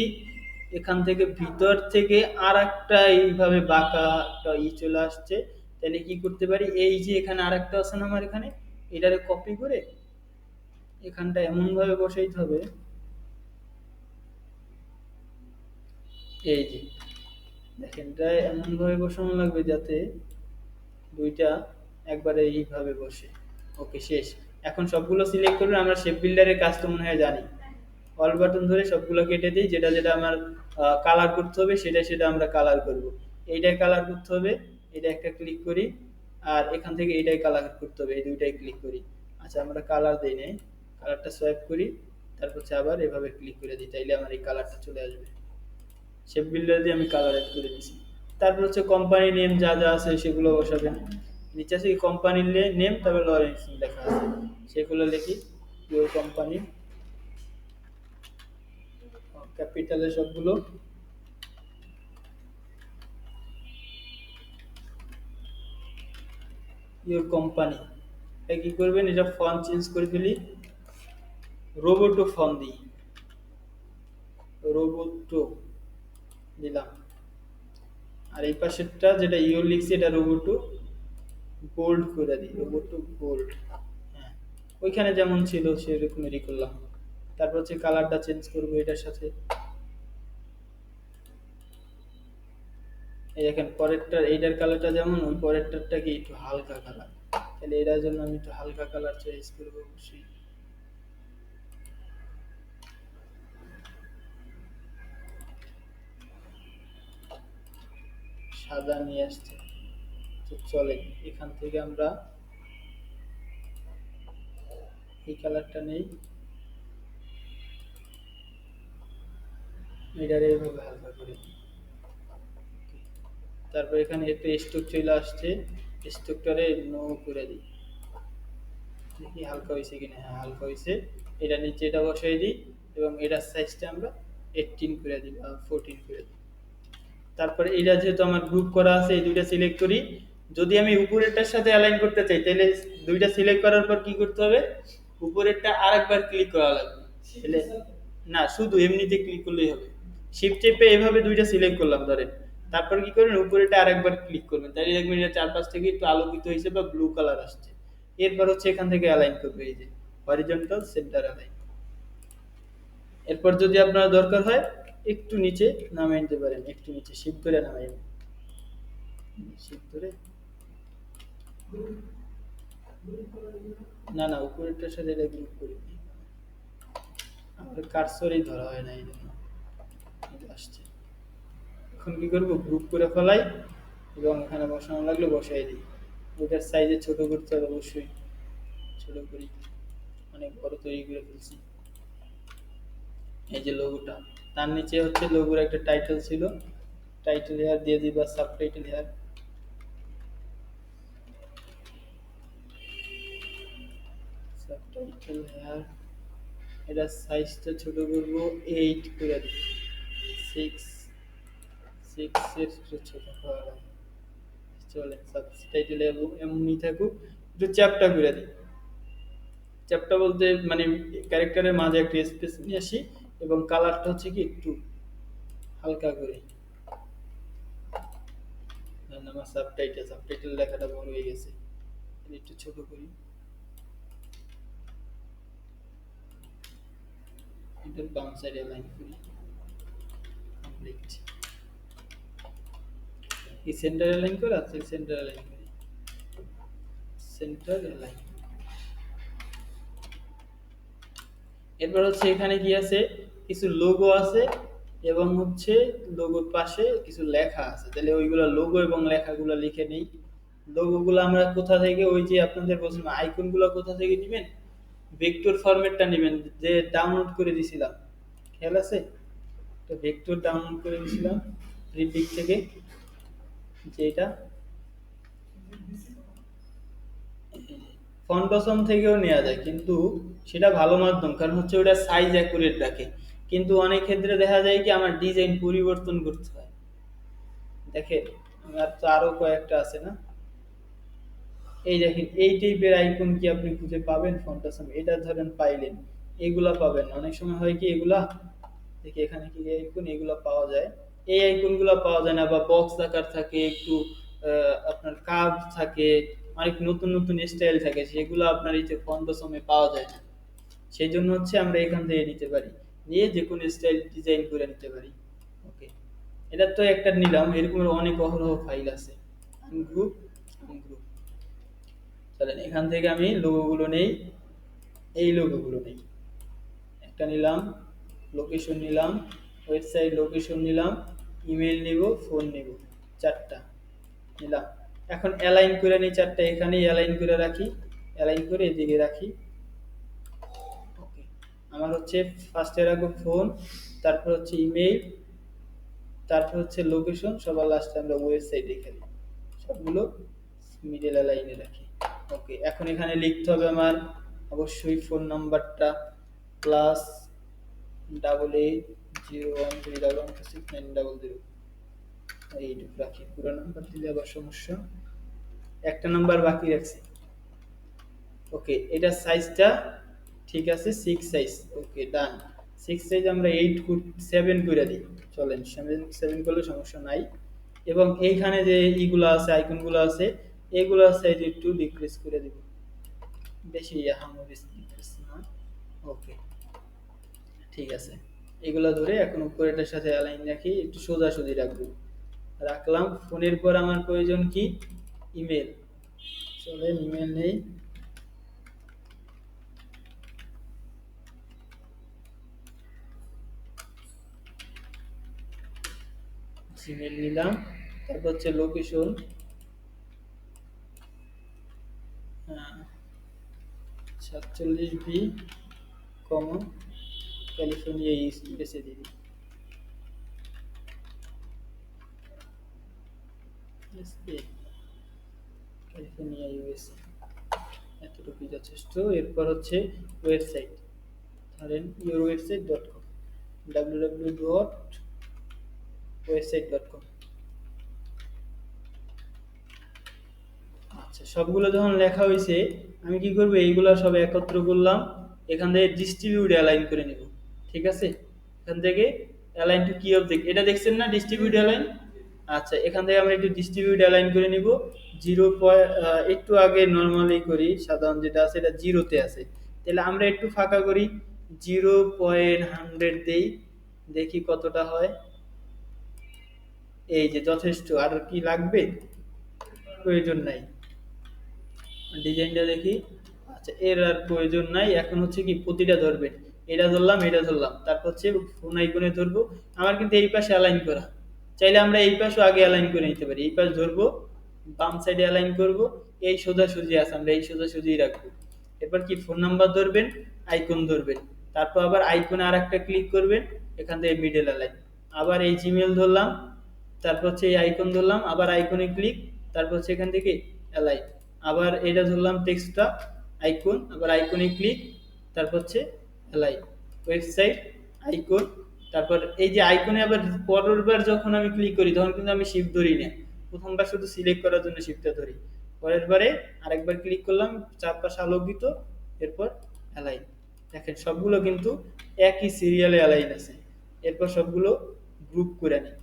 এখান থেকে ভিতর থেকে আর একটা এইভাবে বাঁকা একটা চলে আসছে। তাহলে কি করতে পারি, এই যে এখানে আর একটা আছে না আমার, এখানে এটারে কপি করে এখানটা এমন ভাবে বসাইতে হবে, এই যে দেখেন এটা এমন ভাবে বসানো লাগবে যাতে দুইটা একবারে এইভাবে বসে। ওকে, শেষ। এখন সবগুলো সিলেক্ট করবেন। আমরা শেপ বিল্ডারের কাজ তো মনে হয় জানি, অল বাটন ধরে সবগুলো কেটে দিই, যেটা যেটা আমার কালার করতে হবে সেটা সেটা আমরা কালার করব। এইটাই কালার করতে হবে, এটা একটা ক্লিক করি, আর এখান থেকে এইটাই কালার করতে হবে, এই দুইটাই ক্লিক করি। আচ্ছা, আমরা কালার দিই নাই, কালারটা সোয়াইপ করি, তারপর হচ্ছে আবার এভাবে ক্লিক করে দিই, তাইলে আমার এই কালারটা চলে আসবে। শেপ বিল্ডার দিয়ে আমি কালার অ্যাড করে দিয়েছি। তারপর হচ্ছে কোম্পানি নেম যা যা আছে সেগুলো বসাবেন। নিচে আছে কোম্পানির নেম, তারপর লরেন্স লেখা আছে, সেগুলো লিখি। ইউর কোম্পানি, ক্যাপিটালের সবগুলো। ইউর কোম্পানি, এটা কি করবেন, এটা ফন্ট চেঞ্জ করে ফেলি, রোবোটো ফন্ট দিই, রোবোটো দিলাম। আর এই পাশেরটা যেটা ইউর লিখছি এটা রোবোটো গোল্ড করে দিই, রোবোটো গোল্ড। হ্যাঁ, ওইখানে যেমন ছিল সেরকমেরই করলাম। তারপর হচ্ছে কালারটা চেঞ্জ করবো এটার সাথে। এই দেখেন পরেরটা, এইটার কালারটা যেমন, ওই পরেরটারটা কি একটু হালকা কালার, তাহলে এটার জন্য আমি একটু হালকা কালার চয়েস করবো অবশ্যই। সাদা নিয়ে আসছে, তো চলে। এখান থেকে আমরা এই কালারটা নেই, এটারে এইভাবে হালকা করে দিই। তারপর এখানে একটা স্টোক চলে আসছে, স্টোকটারে নো করে দিই, দেখি হালকা হয়েছে কিনা। হ্যাঁ, হালকা হয়েছে। এটা নিচে এটা বসাই দিই এবং এটার সাইজটা আমরা 18 করে দিই বা 14 করে দিই। তারপরে এটা যেহেতু আমার গ্রুপ করা আছে, এই দুইটা সিলেক্ট করি। যদি আমি উপরেরটার সাথে অ্যালাইন করতে চাই তাহলে দুইটা সিলেক্ট করার পর কি করতে হবে, উপরেরটা আরেকবার ক্লিক করা লাগবে। তাহলে না, শুধু এমনিতে ক্লিক করলেই হবে। শিফট চেপে এভাবে দুইটা সিলেক্ট করলাম ধরেন, তারপর কি করবেন, উপরেটা আরেকবার ক্লিক করবেন, তাহলে দেখবেন এটা চারপাশ থেকে একটু আলোকিত হয়েছে বা ব্লু কালার আসছে। এরপর হচ্ছে এখান থেকে অ্যালাইন করবে, এই যে হরিজন্টাল সেন্টার অ্যালাইন। এরপর যদি আপনার দরকার হয় একটু নিচে নামিয়ে নিতে পারেন, একটু নিচে শিফট ধরে নামাই, শিফট ধরে। না না, উপরেরটার সাথে এটা গ্রুপ করি, আমার কার্সরই ধরা হয় না এই জন্য এটা আসছে। এখন কি করব, গ্রুপ করে ফেলাই এবং এখানে বসানো লাগলে বসাই দিই। ওইটার সাইজে ছোট করতে হবে অবশ্যই, ছোট করি, অনেক বড় তৈরি করে ফেলছি। এই যে লোগোটা, তার নিচে হচ্ছে লোগোর একটা টাইটেল ছিল, টাইটেল হেয়ার দিয়ে দিই বা সাবটাইটেল হেয়ার। টাইটেল হেয়ার, এটা সাইজটা ছোট করবো 8 করে দিই, 6 এর ছোট করা চলে। সাবটাইটেল এমনই থাকুক, একটু চ্যাপ্টা করে দিই। চ্যাপ্টা বলতে মানে ক্যারেক্টারের মাঝে একটা স্পেস নিয়ে আসি, এবং কালারটা হচ্ছে কি একটু হালকা করে। আমার সাবটাইটেল লেখাটা বড় হয়ে গেছে, একটু ছোট করি। এটার বাম সাইডে লাইন করি, কমপ্লিট। এই সেন্টারে লাইন করে আছে, সেন্টারে লাইন করি, সেন্টার লাইন। এরপর হচ্ছে এখানে কি আছে, কিছু লোগো আছে এবং হচ্ছে লোগোর পাশে কিছু লেখা আছে, তাহলে ওইগুলো লোগো এবং লেখাগুলো লিখে নেই। লোগোগুলো আমরা কোথা থেকে, ওই যে আপনাদের বলছিলাম আইকনগুলো কোথা থেকে নেবেন, ভেক্টর ফরম্যাটটা নেবেন, যে ডাউনলোড করে দিছিলাম, খেয়াল আছে? তো ভেক্টর ডাউনলোড করে দিছিলাম রিপিক থেকে, যেটা ফন্টসম থেকেও নেওয়া যায়, কিন্তু সেটা ভালো মাধ্যম, কারণ হচ্ছে ওটা সাইজ অ্যাকুরেট রাখে। কিন্তু অনেক ক্ষেত্রে দেখা যায় কি আমার ডিজাইন পরিবর্তন করতে হয়। দেখেন আমার তো আরো কয়েকটা আছে না, এই দেখেন এই টাইপের আইকন কি আপনি খুঁজে পাবেন ফন্টসম? এটা ধরেন পাইলেন, এগুলা পাবেন। অনেক সময় হয় কি এগুলা দেখি এখানে কি আইকন, এগুলা পাওয়া যায়, এই আইকনগুলো পাওয়া যায় না, বা বক্স আকার থাকে, একটু আপনার কার্ভ থাকে, অনেক নতুন নতুন স্টাইল থাকে, সেগুলো আপনার এই যে ফন্টসমে পাওয়া যায় না। সেই জন্য হচ্ছে আমরা এখান থেকে নিতে পারি, নিয়ে যে কোনো স্টাইল ডিজাইন করে নিতে পারি। ওকে, এটা তো একটা নিলাম, এরকম অনেক অহরহ ফাইল আছে। গ্রুপ গ্রুপ, চলেন এখান থেকে আমি লোগোগুলো নেই, এই লোগোগুলো নেই, একটা নিলাম, লোকেশন নিলাম, ওয়েবসাইট লোকেশন নিলাম, ইমেল নিব, ফোন নিব, চারটা নিলাম। এখন অ্যালাইন করে নিই, চারটা এখানেই অ্যালাইন করে রাখি, অ্যালাইন করে এদিকে রাখি। ওকে, আমার হচ্ছে ফার্স্টে রাখবো ফোন, তারপর হচ্ছে ইমেল, তারপর হচ্ছে লোকেশন, সবার লাস্টে আমরা ওয়েবসাইট রেখে দিই, সবগুলো মিডল অ্যালাইনে রাখি। ওকে, এখন এখানে লিখতে হবে আমার অবশ্যই ফোন নাম্বারটা +880131269000, এইটুকু রাখি, পুরো নাম্বার দিলে আবার সমস্যা। একটা নাম্বার বাকি রাখছি। ওকে, এটা সাইজটা ঠিক আছে, 6 সাইজ। ওকে, ডান। 6 সাইজ আমরা 7 করে দিই, চলেন 7 করলে সমস্যা নাই। এবং এইখানে যে ইগুলো আছে, আইকনগুলো আছে, এগুলো সাইজ একটু ডিক্রিজ করে দিব, বেশি আহামরি ডিক্রিজ না। ওকে, ঠিক আছে। এগুলো ধরে এখন উপরেটার সাথে অ্যালাইন রাখি, একটু সোজাসুজি রাখবো, রাখলাম। ফোনের পর আমার প্রয়োজন কি, ইমেল। চলেন ইমেল নেই, জিমেল নিলাম, তারপর হচ্ছে লোকেশন, 47B, ক্যালিফোর্নিয়া ইস্ট বেছে দিই, ক্যালিফোর্নিয়া ইউএসএ, এতটুকুই যথেষ্ট। এরপর হচ্ছে ওয়েবসাইট, ধরেন yourwebsite.com, www.website.com। আচ্ছা, সবগুলো যখন লেখা হয়েছে, আমি কি করব, এইগুলো সব একত্র করলাম, এখান থেকে ডিস্ট্রিবিউট অ্যালাইন করে নেব। ঠিক আছে, এখান থেকে অ্যালাইন টু কি অবজেক্ট, এটা দেখছেন না ডিস্ট্রিবিউট অ্যালাইন। আচ্ছা, এখান থেকে আমরা একটু ডিস্ট্রিবিউট অ্যালাইন করে নিব। 0. একটু আগে নর্মালি করি, সাধারণ যেটা আছে এটা 0-তে আছে, তাহলে আমরা একটু ফাঁকা করি, 0.100 দেই, দেখি কতটা হয়। এই যে যথেষ্ট, আর কি লাগবে, প্রয়োজন নাই। ডিজাইনটা দেখি, আচ্ছা এর আর প্রয়োজন নাই। এখন হচ্ছে কি প্রতিটা ধরবেন, এটা ধরলাম, এটা ধরলাম, তারপর হচ্ছে ফোন আইকনে ধরবো। আমার কিন্তু এই পাশে অ্যালাইন করা, চাইলে আমরা এই পাশে আগে অ্যালাইন করে নিতে পারি। এই পাশ ধরবো, বাম সাইডে অ্যালাইন করব, এই সোজাসুজি আছে, আমরা এই সোজাসুজি রাখবো। এরপর কি ফোন নাম্বার ধরবেন, আইকন ধরবেন, তারপর আবার আইকনে আর একটা ক্লিক করবেন, এখান থেকে মিডল অ্যালাইন, আবার এই জিমেল ধরলাম, তারপর হচ্ছে এই আইকন ধরলাম, আবার আইকনে ক্লিক, তারপর হচ্ছে এখান থেকে অ্যালাইন, আবার এটা ধরলাম টেক্সটটা, আইকন, আবার আইকনে ক্লিক, তারপর হচ্ছে অ্যালাইন, ওয়েবসাইট, আইকন। তারপর এই যে আইকনে আবার পরের বার যখন আমি ক্লিক করি তখন কিন্তু আমি শিফট ধরি না, প্রথমবার শুধু সিলেক্ট করার জন্য শিফটটা ধরি। পরের বারে আরেকবার ক্লিক করলাম, চারপাশে আলোকিত, এরপর অ্যালাইন। দেখেন সবগুলো কিন্তু একই সিরিয়ালে অ্যালাইন আছে। এরপর সবগুলো গ্রুপ করে নিই,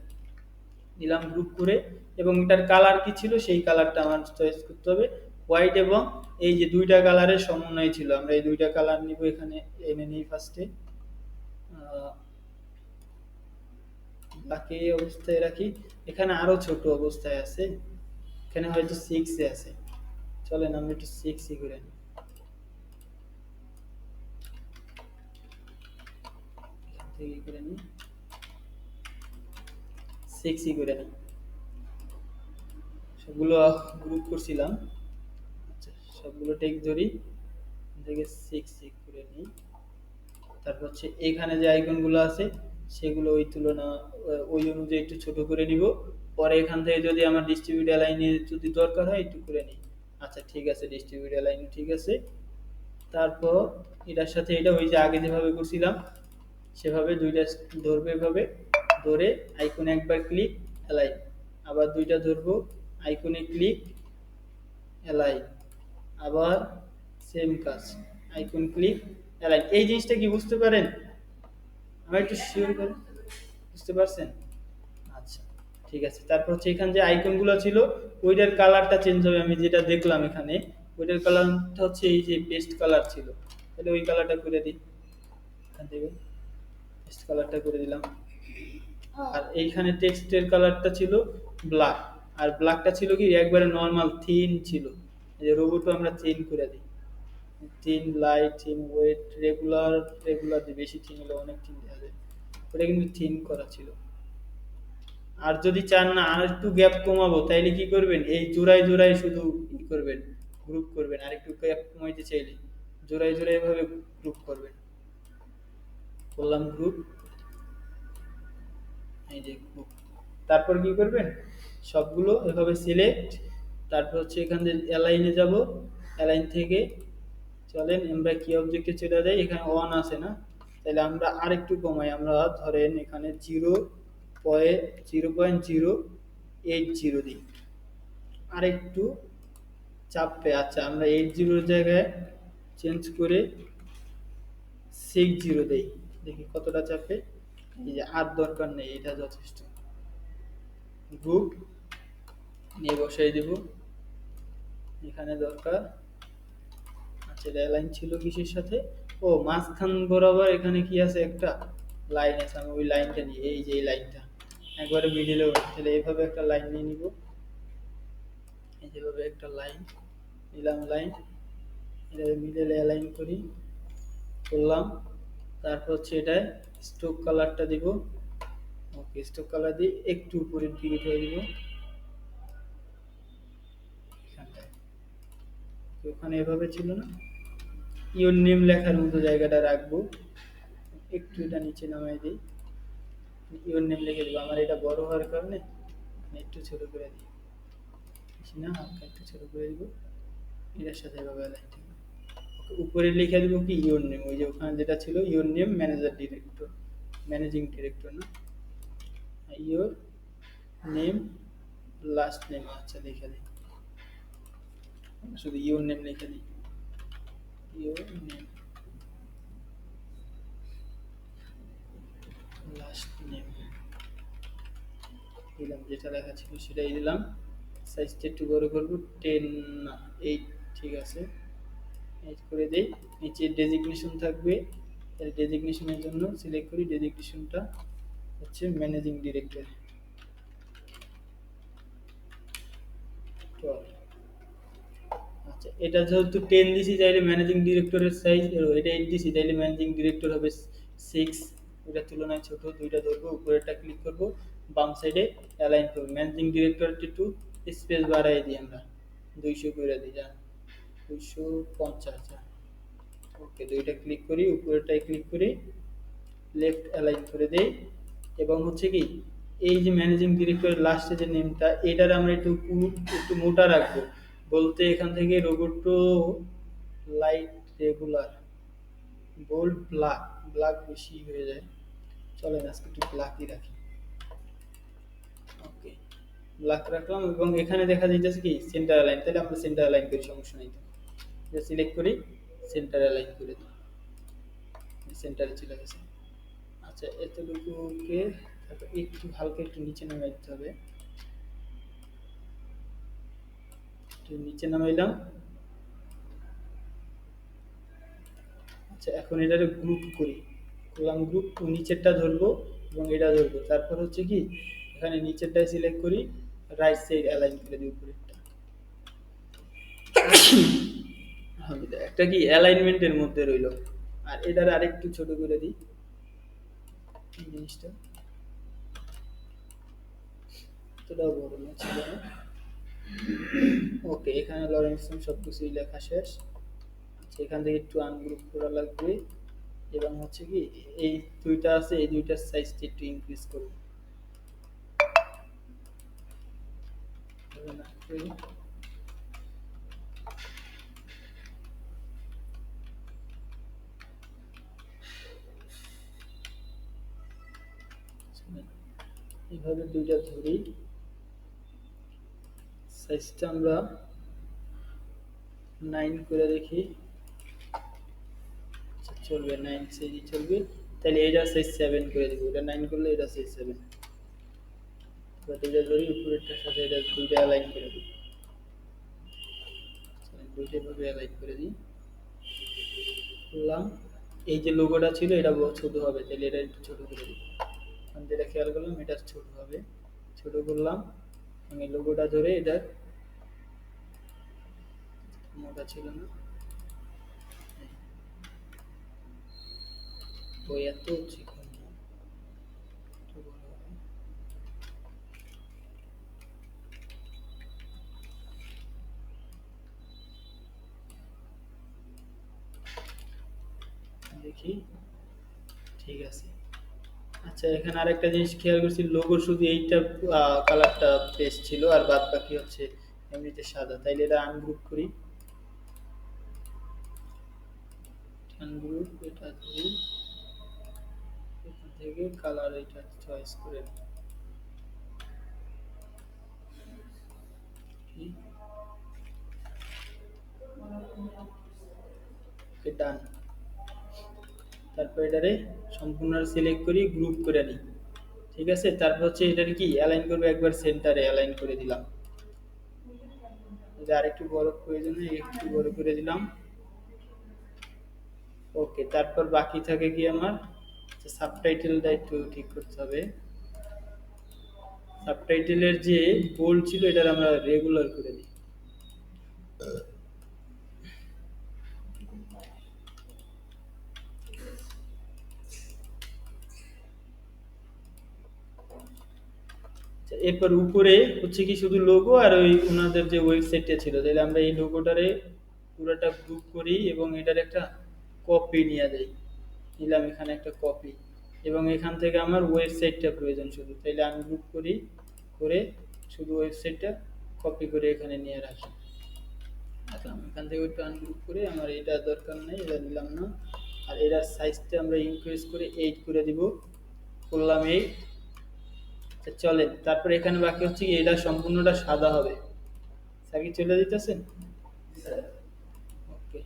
নিলাম গ্রুপ করে, এবং এটার কালার কি ছিল সেই কালারটা আমার চয়েস করতে হবে। হোয়াইট এবং এই যে দুইটা কালারের সমন্বয় ছিল, আমরা এই দুইটা কালার নিব, এখানে এনে নিই ফার্স্টে, বাকি অবস্থায় রাখি। এখানে আরো ছোট অবস্থায় আছে, এখানে হয়তো 6 এ আছে, চলেন আমরা একটু 6 ই করে নিই, এখান থেকে করে নিই, 6 ই করে নিই। সবগুলো গ্রুপ করছিলাম, আচ্ছা সবগুলো টেক্সট ধরি, এখান থেকে 6 ই করে নিই। তারপর হচ্ছে এখানে যে আইকনগুলো আছে সেগুলো ওই তুলনা ওই অনুযায়ী একটু ছোট করে নিব। পরে এখান থেকে যদি আমার ডিস্ট্রিবিউট অ্যালাইনে যদি দরকার হয় একটু করে নিই। আচ্ছা ঠিক আছে, ডিস্ট্রিবিউট অ্যালাইন ঠিক আছে। তারপর এটার সাথে এটা ওই যে আগে যেভাবে করছিলাম সেভাবে দুইটা ধরবে, এভাবে ধরে আইকনে একবার ক্লিক, অ্যালাইন, আবার দুইটা ধরবো, আইকনে ক্লিক, অ্যালাইন, আবার সেম কাজ, আইকন ক্লিক, অ্যালাইন। এই জিনিসটা কি বুঝতে পারেন? আমার একটু শিওর করেন, বুঝতে পারছেন? আচ্ছা ঠিক আছে। তারপর হচ্ছে এখানে যে আইকনগুলো ছিল ওইটার কালারটা চেঞ্জ হবে, আমি যেটা দেখলাম এখানে ওইটার কালারটা হচ্ছে এই যে পেস্ট কালার ছিল, তাহলে ওই কালারটা করে দিই, এখান থেকে পেস্ট কালারটা করে দিলাম। আর এইখানে টেক্সটের কালারটা ছিল ব্ল্যাক, আর ব্ল্যাকটা ছিল কি একবারে নর্মাল থিন ছিল, এই যে রোবটও আমরা থিন করে দিই, thin, light, thin, weight, regular, regular দিয়ে বেশি থিন হলে অনেক থিন দেওয়া যায়, ওটা কিন্তু থিন করা ছিল। আর যদি চান না আর একটু গ্যাপ কমাবো তাইলে কি করবেন, এই জোড়ায় জোড়ায় শুধু ই করবেন, গ্রুপ করবেন। আর একটু গ্যাপ কমাইতে চাইলে জোড়ায় জোড়ায় এভাবে গ্রুপ করবেন, করলাম গ্রুপ, এই যে গ্রুপ। তারপর কি করবেন, সবগুলো এভাবে সিলেক্ট, তারপর হচ্ছে এখান থেকে অ্যালাইনে যাব, অ্যালাইন থেকে চলেন আমরা কি অবজেক্টে চলে যাই, এখানে 1 আছে না, তাহলে আমরা আরেকটু কমাই, আমরা ধরেন এখানে 0.080 দিই, আরেকটু চাপে। আচ্ছা আমরা 80 জায়গায় চেঞ্জ করে 60 দেই, দেখি কতটা চাপে। এই যে আর দরকার নেই, এটা যথেষ্ট। গ্রুপ নিয়ে বসাই দেব, এখানে দরকার। আচ্ছা এটা লাইন ছিল কিসের সাথে, ও মাঝখান বরাবর এখানে কি আছে একটা লাইন আছে, আমি ওই লাইনটা নিই, এই যে এই লাইনটা একবারে মিডিলে, তাহলে এইভাবে একটা লাইন নিয়ে নিব, এই যেভাবে একটা লাইন নিলাম, লাইন এটা মিডলে অ্যালাইন করি, করলাম। তারপর হচ্ছে এটায় স্ট্রোক কালারটা দিব, ওকে স্ট্রোক কালার দিয়ে একটু উপরের দিকে উঠিয়ে দিব, এখানটায় ওখানে এভাবে ছিল না, ইওর নেম লেখার মতো জায়গাটা রাখবো, একটু এটা নিচে নামাই দিই, ইওর নেম লিখে দেবো। আমার এটা বড় হওয়ার কারণে একটু ছোট করে দিই, বেশি না হালকা একটু ছোট করে দিব, এটার সাথে এভাবে অ্যালাইন থাকবে। উপরে লিখে দেবো কি ইওর নেম, ওই যে ওখানে যেটা ছিল your name manager director, managing director না, ইওর নেম লাস্ট নেম, আচ্ছা লিখে দিই, শুধু ইওর নেম লিখে দিই, ইওর নেম লাস্ট নেম দিলাম, যেটা লেখা ছিল সেটাই দিলাম। সাইজটা একটু বড় করবো, 10 না 8, ঠিক আছে 8 করে দেই। নিচে ডেজিগনেশন থাকবে, তাহলে ডেজিগনেশনের জন্য সিলেক্ট করি, ডেজিগনেশনটা হচ্ছে ম্যানেজিং ডিরেক্টর। আচ্ছা এটা যেহেতু 10 দিছি তাইলে ম্যানেজিং ডিরেক্টরের সাইজ, এটা 8 দিছি তাইলে ম্যানেজিং ডিরেক্টর হবে 6, ওটার তুলনায় ছোট, দুইটা ধরবো, উপরেরটা ক্লিক করব, বাম সাইডে অ্যালাইন করব, ম্যানেজিং ডিরেক্টরটা একটু স্পেস বাড়াই দিই, আমরা 200 করে দিই, যা 250, ওকে দুইটা ক্লিক করি, উপরেরটাই ক্লিক করি, লেফট অ্যালাইন করে দেই। এবং হচ্ছে কি এই যে ম্যানেজিং ডিরেক্টরের লাস্টে যে নেমটা এটার আমরা একটু মোটা রাখবো, বলতে এখান থেকে Roboto light regular, bold black, black বেশি হয়ে যায়, চলেন আজকে একটু ব্ল্যাকই রাখি। ওকে, ব্ল্যাক রাখলাম এবং এখানে দেখা যাইতেছে কি সেন্টার অ্যালাইন, তাহলে আমরা সেন্টার অ্যালাইন করি, সমস্যা নেই। তো সিলেক্ট করি, সেন্টার অ্যালাইন করে দিই, সেন্টারে চলে গেছে। আচ্ছা এতটুকুকে তারপর একটু হালকা একটু নিচে নামাই দিতে হবে, একটু নিচে নামাইলাম। আচ্ছা এখন এটারে গ্রুপ করি, করলাম গ্রুপ, নিচেরটা ধরবো এবং এটা ধরবো, তারপর হচ্ছে কি এখানে নিচেরটাই সিলেক্ট করি, রাইট সাইড অ্যালাইন করে দিই উপরেরটা। আলহামদুলিল্লাহ, একটা কি অ্যালাইনমেন্টের মধ্যে রইলো। আর এটারে আরেকটু ছোট করে দিই এই জিনিসটা, এতটাও বড় না ছিল না। ওকে, এখানে লরেন্সন সবকিছুই লেখা শেষ। আচ্ছা, এখান থেকে একটু আনগ্রুপ করা লাগবে এবং হচ্ছে কি এই দুইটা আছে, এই দুইটার সাইজটা একটু ইনক্রিজ করব। এইভাবে দুইটা ধরি, সাইজটা আমরা 9 করে দেখি। আচ্ছা, চলবে 9 সাইজই চলবে, তাহলে এটা সাইজ 7 করে দিব, এটা 9 করলে এটা সাইজ 7। এবার এটা ধরি উপরেরটার সাথে এটা দুইটা অ্যালাইন করে দিই, দুইটা ভাবে অ্যালাইন করে দিই, করলাম। এই যে লোগোটা ছিল এটা ছোট হবে, তাহলে এটা একটু ছোট করে দিই, আমি যেটা খেয়াল করলাম এটা ছোট হবে, ছোট করলাম। আমি লোগোটা ধরে এটা মোটা ছিল না, তো এত চিকন না, একটু বড় হবে। দেখি ঠিক আছে। আচ্ছা এখানে আরেকটা জিনিস খেয়াল করছি, লোগো শুধু এইটা কালারটা পেস্ট ছিল আর বাদ বাকি হচ্ছে এমনিতে সাদা, তাইলে এটা আনগ্রুপ করি, আনগ্রুপ এটা ধরি, এখান থেকে কালার এটা চয়েস করে ডান। তারপর এটারে সম্পূর্ণ সিলেক্ট করি, গ্রুপ করে নিই, ঠিক আছে। তারপর হচ্ছে এটারে কি অ্যালাইন করবো, একবার সেন্টারে অ্যালাইন করে দিলাম, যদি আরেকটু বড় প্রয়োজন হয় একটু বড় করে দিলাম। ওকে, তারপর বাকি থাকে কি আমার সাবটাইটেলটা একটু ঠিক করতে হবে, সাবটাইটেলের যে বোল্ড ছিল এটা আমরা রেগুলার করে দিই। আচ্ছা, এরপর উপরে হচ্ছে কি শুধু লোগো আর ওই ওনাদের যে ওয়েবসাইটটা ছিল, তাহলে আমরা এই লোগোটারে পুরোটা গ্রুপ করি এবং এটার একটা কপি নিয়ে যাই, নিলাম এখানে একটা কপি, এবং এখান থেকে আমার ওয়েবসাইটটা প্রয়োজন শুধু, তাইলে আমি গ্রুপ করি, করে শুধু ওয়েবসাইটটা কপি করে এখানে নিয়ে রাখি, রাখলাম। এখান থেকে একটু আনগ্রুপ করে আমার এটা দরকার নেই, এটা নিলাম না। আর এটার সাইজটা আমরা ইনক্রিজ করে 8 করে দিব, করলাম 8। চলেন তারপর এখানে বাকি হচ্ছে কি এটা সম্পূর্ণটা সাদা হবে, সাকি চলে দিতেছেন। ওকে,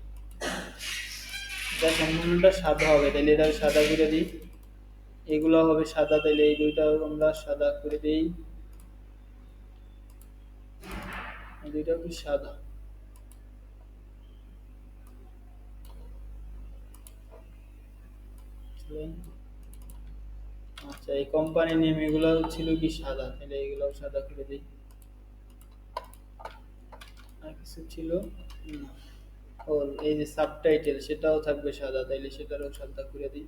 এটা সম্পূর্ণটা সাদা হবে, তাহলে এটা সাদা করে দিই, এগুলো হবে সাদা, তাহলে এই দুইটাও আমরা সাদা করে দিই, এই দুইটাও কি সাদা। চলেন, আচ্ছা এই কোম্পানি নেম এগুলো ছিল কি সাদা, তাহলে এগুলোও সাদা করে দিই। আর কিছু ছিল না, ও এই যে সাবটাইটেল সেটাও থাকবে সাদা, তাইলে সেটারও সাদা করে দিই।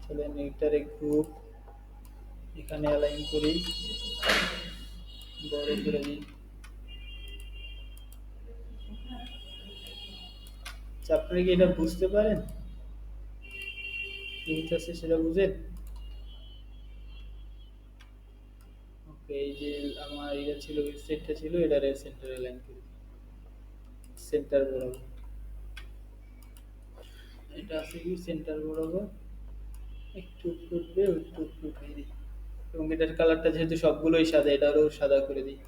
চলেন এইটারে গ্রুপ এখানে অ্যালাইন করি, বড় করে দিই। আচ্ছা, আপনারা কি এটা বুঝতে পারেন কি হইতেছে সেটা বুঝেন? ওকে, এই যে আমার এটা ছিল ওয়েবসাইটটা ছিল, এটারে সেন্টার অ্যালাইন করি, সেন্টার বরাবর। এটা আছে কি সেন্টার বরাবর একটু উঠবে, একটু উঠিয়ে দিই। এবং এটার কালারটা যেহেতু সবগুলোই সাদা, এটারও সাদা করে দিই।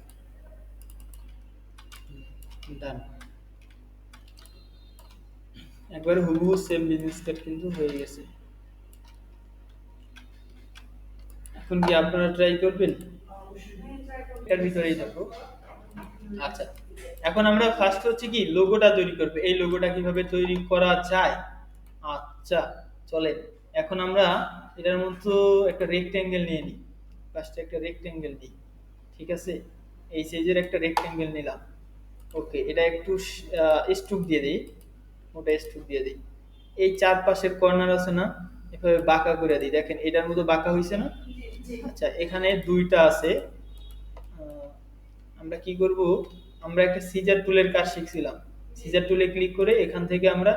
ডান। একবারে হুবহু সেম বিজনেস কার্ড কিন্তু হয়ে গেছে। এখন কি আপনারা ট্রাই করবেন? এটার ভিতরেই থাকো। আচ্ছা, এখন আমরা ফার্স্ট হচ্ছে কি লোগোটা তৈরি করব। এই লোগোটা কিভাবে তৈরি করা যায়? আচ্ছা, চলেন এখন আমরা এটার মধ্যে একটা রেক্টেঙ্গেল নিয়ে নিই। ফার্স্টে একটা রেক্টেঙ্গেল নিই, ঠিক আছে? এই সাইজের একটা রেক্টেঙ্গেল নিলাম। ওকে, এটা একটু স্ট্রোক দিয়ে দিই, ওটা স্ট্রোক দিয়ে দিই। এই চারপাশের কর্নার আছে না, এভাবে বাঁকা করে দিই। দেখেন এটার মতো বাঁকা হয়েছে না? আচ্ছা, এখানে দুইটা আছে। আমরা কি করব, আমরা একটা সিজার টুলের কাজ শিখছিলাম। সিজার টুলে ক্লিক করে এখান থেকে আমরা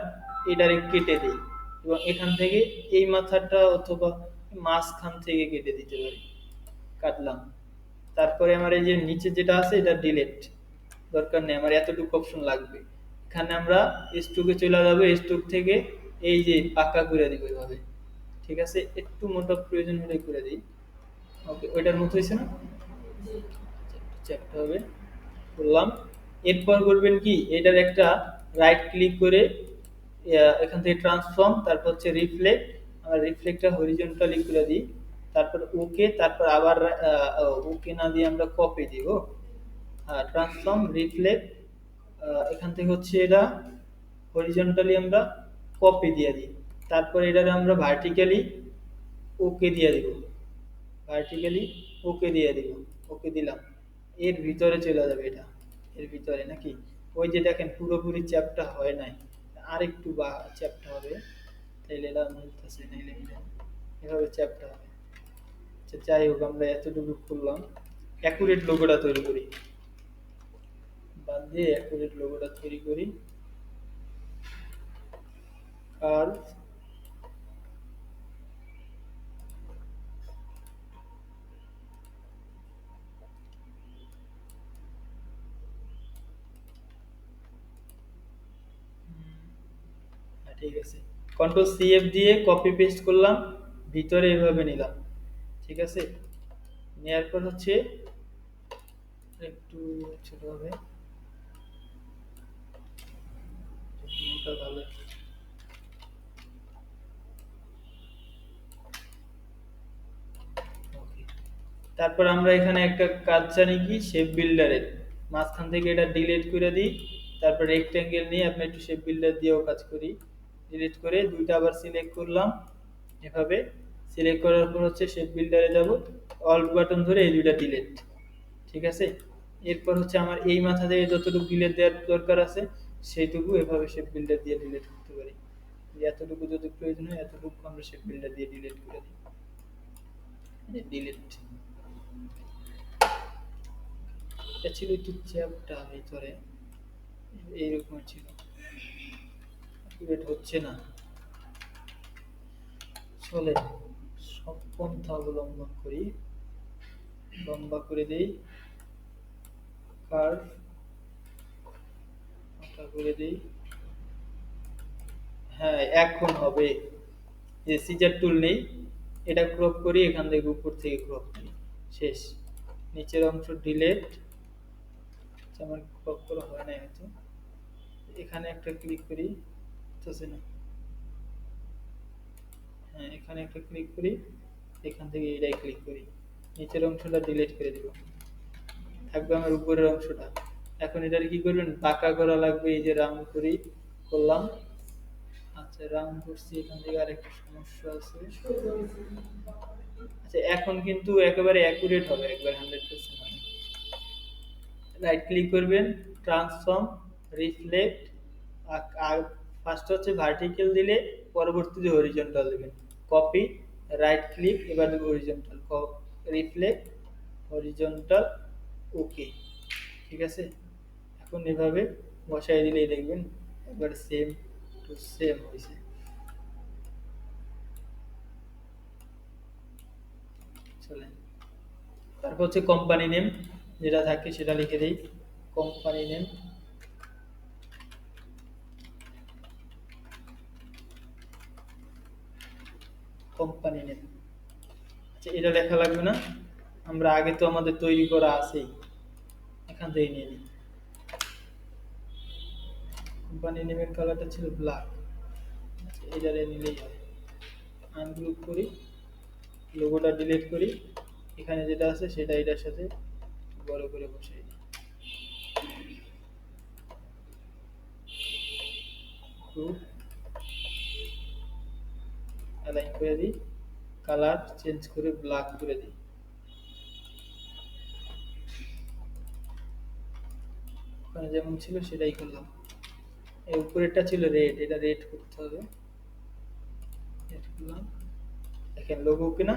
এটারে কেটে দিই, এবং এখান থেকে এই মাথাটা অথবা মাঝখান থেকে কেটে দিতে পারি। কাটলাম। তারপরে আমার এই যে নিচে যেটা আছে এটা ডিলিট, দরকার নেই, আমার এতটুকু অপশন লাগবে। এখানে আমরা স্ট্রোকে চলে যাবো, স্ট্রোক থেকে এই যে পাকা করে দিব এভাবে, ঠিক আছে? একটু মোটা প্রয়োজন হলে করে দিই। ওকে, ওইটার মতো হয়েছে না? চ্যাপ্টার হবে করলাম। এরপর করবেন কি, এটার একটা রাইট ক্লিক করে এখান থেকে ট্রান্সফর্ম, তারপর হচ্ছে রিফ্লেক্ট, আর রিফ্লেক্টটা হরিজন্টালি করে দিই। তারপর ওকে, তারপর আবার ওকে না দিয়ে আমরা কপি দিব। ট্রান্সফর্ম রিফ্লেক্ট, এখান থেকে হচ্ছে এটা হরিজন্টালি আমরা কপি দিয়ে দিই। তারপর এটারে আমরা ভার্টিক্যালি ওকে দিয়ে দিব, ভার্টিক্যালি ওকে দিয়ে দিব। ওকে দিলাম, এর ভিতরে চলে যাবে এটা, এর ভিতরে নাকি? ওই যে দেখেন পুরোপুরি চ্যাপটা হয় নাই, আর একটু বা চ্যাপটা হবে, তাইলে এটা মিলতেছে, নাইলে মিলে না। এভাবে চ্যাপটা হবে। আচ্ছা, যাই হোক, আমরা এতটুকু করলাম। অ্যাকুরেট লোগোটা তৈরি করি, বাদ দিয়ে অ্যাকুরেট লোগোটা তৈরি করি। আর ঠিক আছে, কন্ট্রোল সিএফ দিয়ে কপি পেস্ট করলাম, ভিতরে এভাবে নিলাম, ঠিক আছে? নেয়ার পর হচ্ছে একটু ছোট হবে, মোটা ভালো। ওকে, তারপর আমরা এখানে একটা কাজ জানি কি, শেপ বিল্ডারের মাঝখান থেকে এটা ডিলিট করে দিই। তারপর রেক্টেঙ্গেল নিয়ে আপনি একটু শেপ বিল্ডার দিয়েও কাজ করি। ডিলিট করে দুইটা আবার সিলেক্ট করলাম, এভাবে সিলেক্ট করার পর হচ্ছে শেপ বিল্ডারে যাব, অল্ট বাটন ধরে এই দুইটা ডিলিট, ঠিক আছে? এরপর হচ্ছে আমার এই মাথা থেকে যতটুকু ডিলিট দেওয়ার দরকার আছে সেইটুকু এভাবে শেপ বিল্ডার দিয়ে ডিলিট করতে পারি। এতটুকু যদি প্রয়োজন হয় এতটুকু আমরা শেপ বিল্ডার দিয়ে ডিলিট করে দিই, ডিলিট। এটা ছিল একটু চ্যাপটা ভিতরে, এইরকম ছিল, অ্যাকুরেট হচ্ছে না। চলে, সব পন্থা অবলম্বন করি, লম্বা করে দেই, কার্ভ মোটা করে দেই। হ্যাঁ, এখন হবে। যে সিজার টুল নেই, এটা ক্রপ করি, এখান থেকে উপর থেকে ক্রপ করি, শেষ। নিচের অংশ ডিলেট, আমার ক্রপ করা হয় না হয়তো। এখানে একটা ক্লিক করি, হচ্ছে না। হ্যাঁ, এখানে একটা ক্লিক করি, এখান থেকে এটাই ক্লিক করি, নিচের অংশটা ডিলিট করে দিব, থাকবে আমার উপরের অংশটা। এখন এটার কি করবেন, বাঁকা করা লাগবে, এই যে রাউন্ড করি, করলাম। আচ্ছা, রাউন্ড করছি, এখান থেকে আরেকটা সমস্যা আছে। আচ্ছা, এখন কিন্তু একেবারে অ্যাকুরেট হবে, একবার 100% হবে। রাইট ক্লিক করবেন, ট্রান্সফর্ম, রিফ্লেক্ট, আর ফার্স্ট হচ্ছে ভার্টিক্যাল দিলে পরবর্তীতে হরিজন্টাল দিবেন। কপি, রাইট ক্লিক, এবার দেবো হরিজন্টাল, রিফ্লেক্ট, হরিজন্টাল, ওকে, ঠিক আছে? এখন এভাবে বসাই দিলেই দেখবেন একবার সেম টু সেম হয়েছে। চলেন, তারপর হচ্ছে কোম্পানি নেম যেটা থাকে সেটা লিখে দিই, কোম্পানি নেম। Company name. আচ্ছা, এটা লেখা লাগবে না, আমরা আগে তো আমাদের তৈরি করা আছেই, এখান থেকে নিয়ে নিই। কোম্পানি নেমের কালারটা ছিল ব্ল্যাক, এটা নিলেই হয়। আনগ্রুপ করি, লোগোটা ডিলিট করি, এখানে যেটা আছে সেটা এটার সাথে বড় করে বসাই দিই। গ্রুপ অ্যালাইন করে দিই, কালার চেঞ্জ করে ব্ল্যাক করে দিই। ওখানে যেমন ছিল সেটাই করলাম। এই উপরেরটা ছিল রেড, এটা রেড করতে হবে। রেড করলাম, দেখেন লোগো কিনা,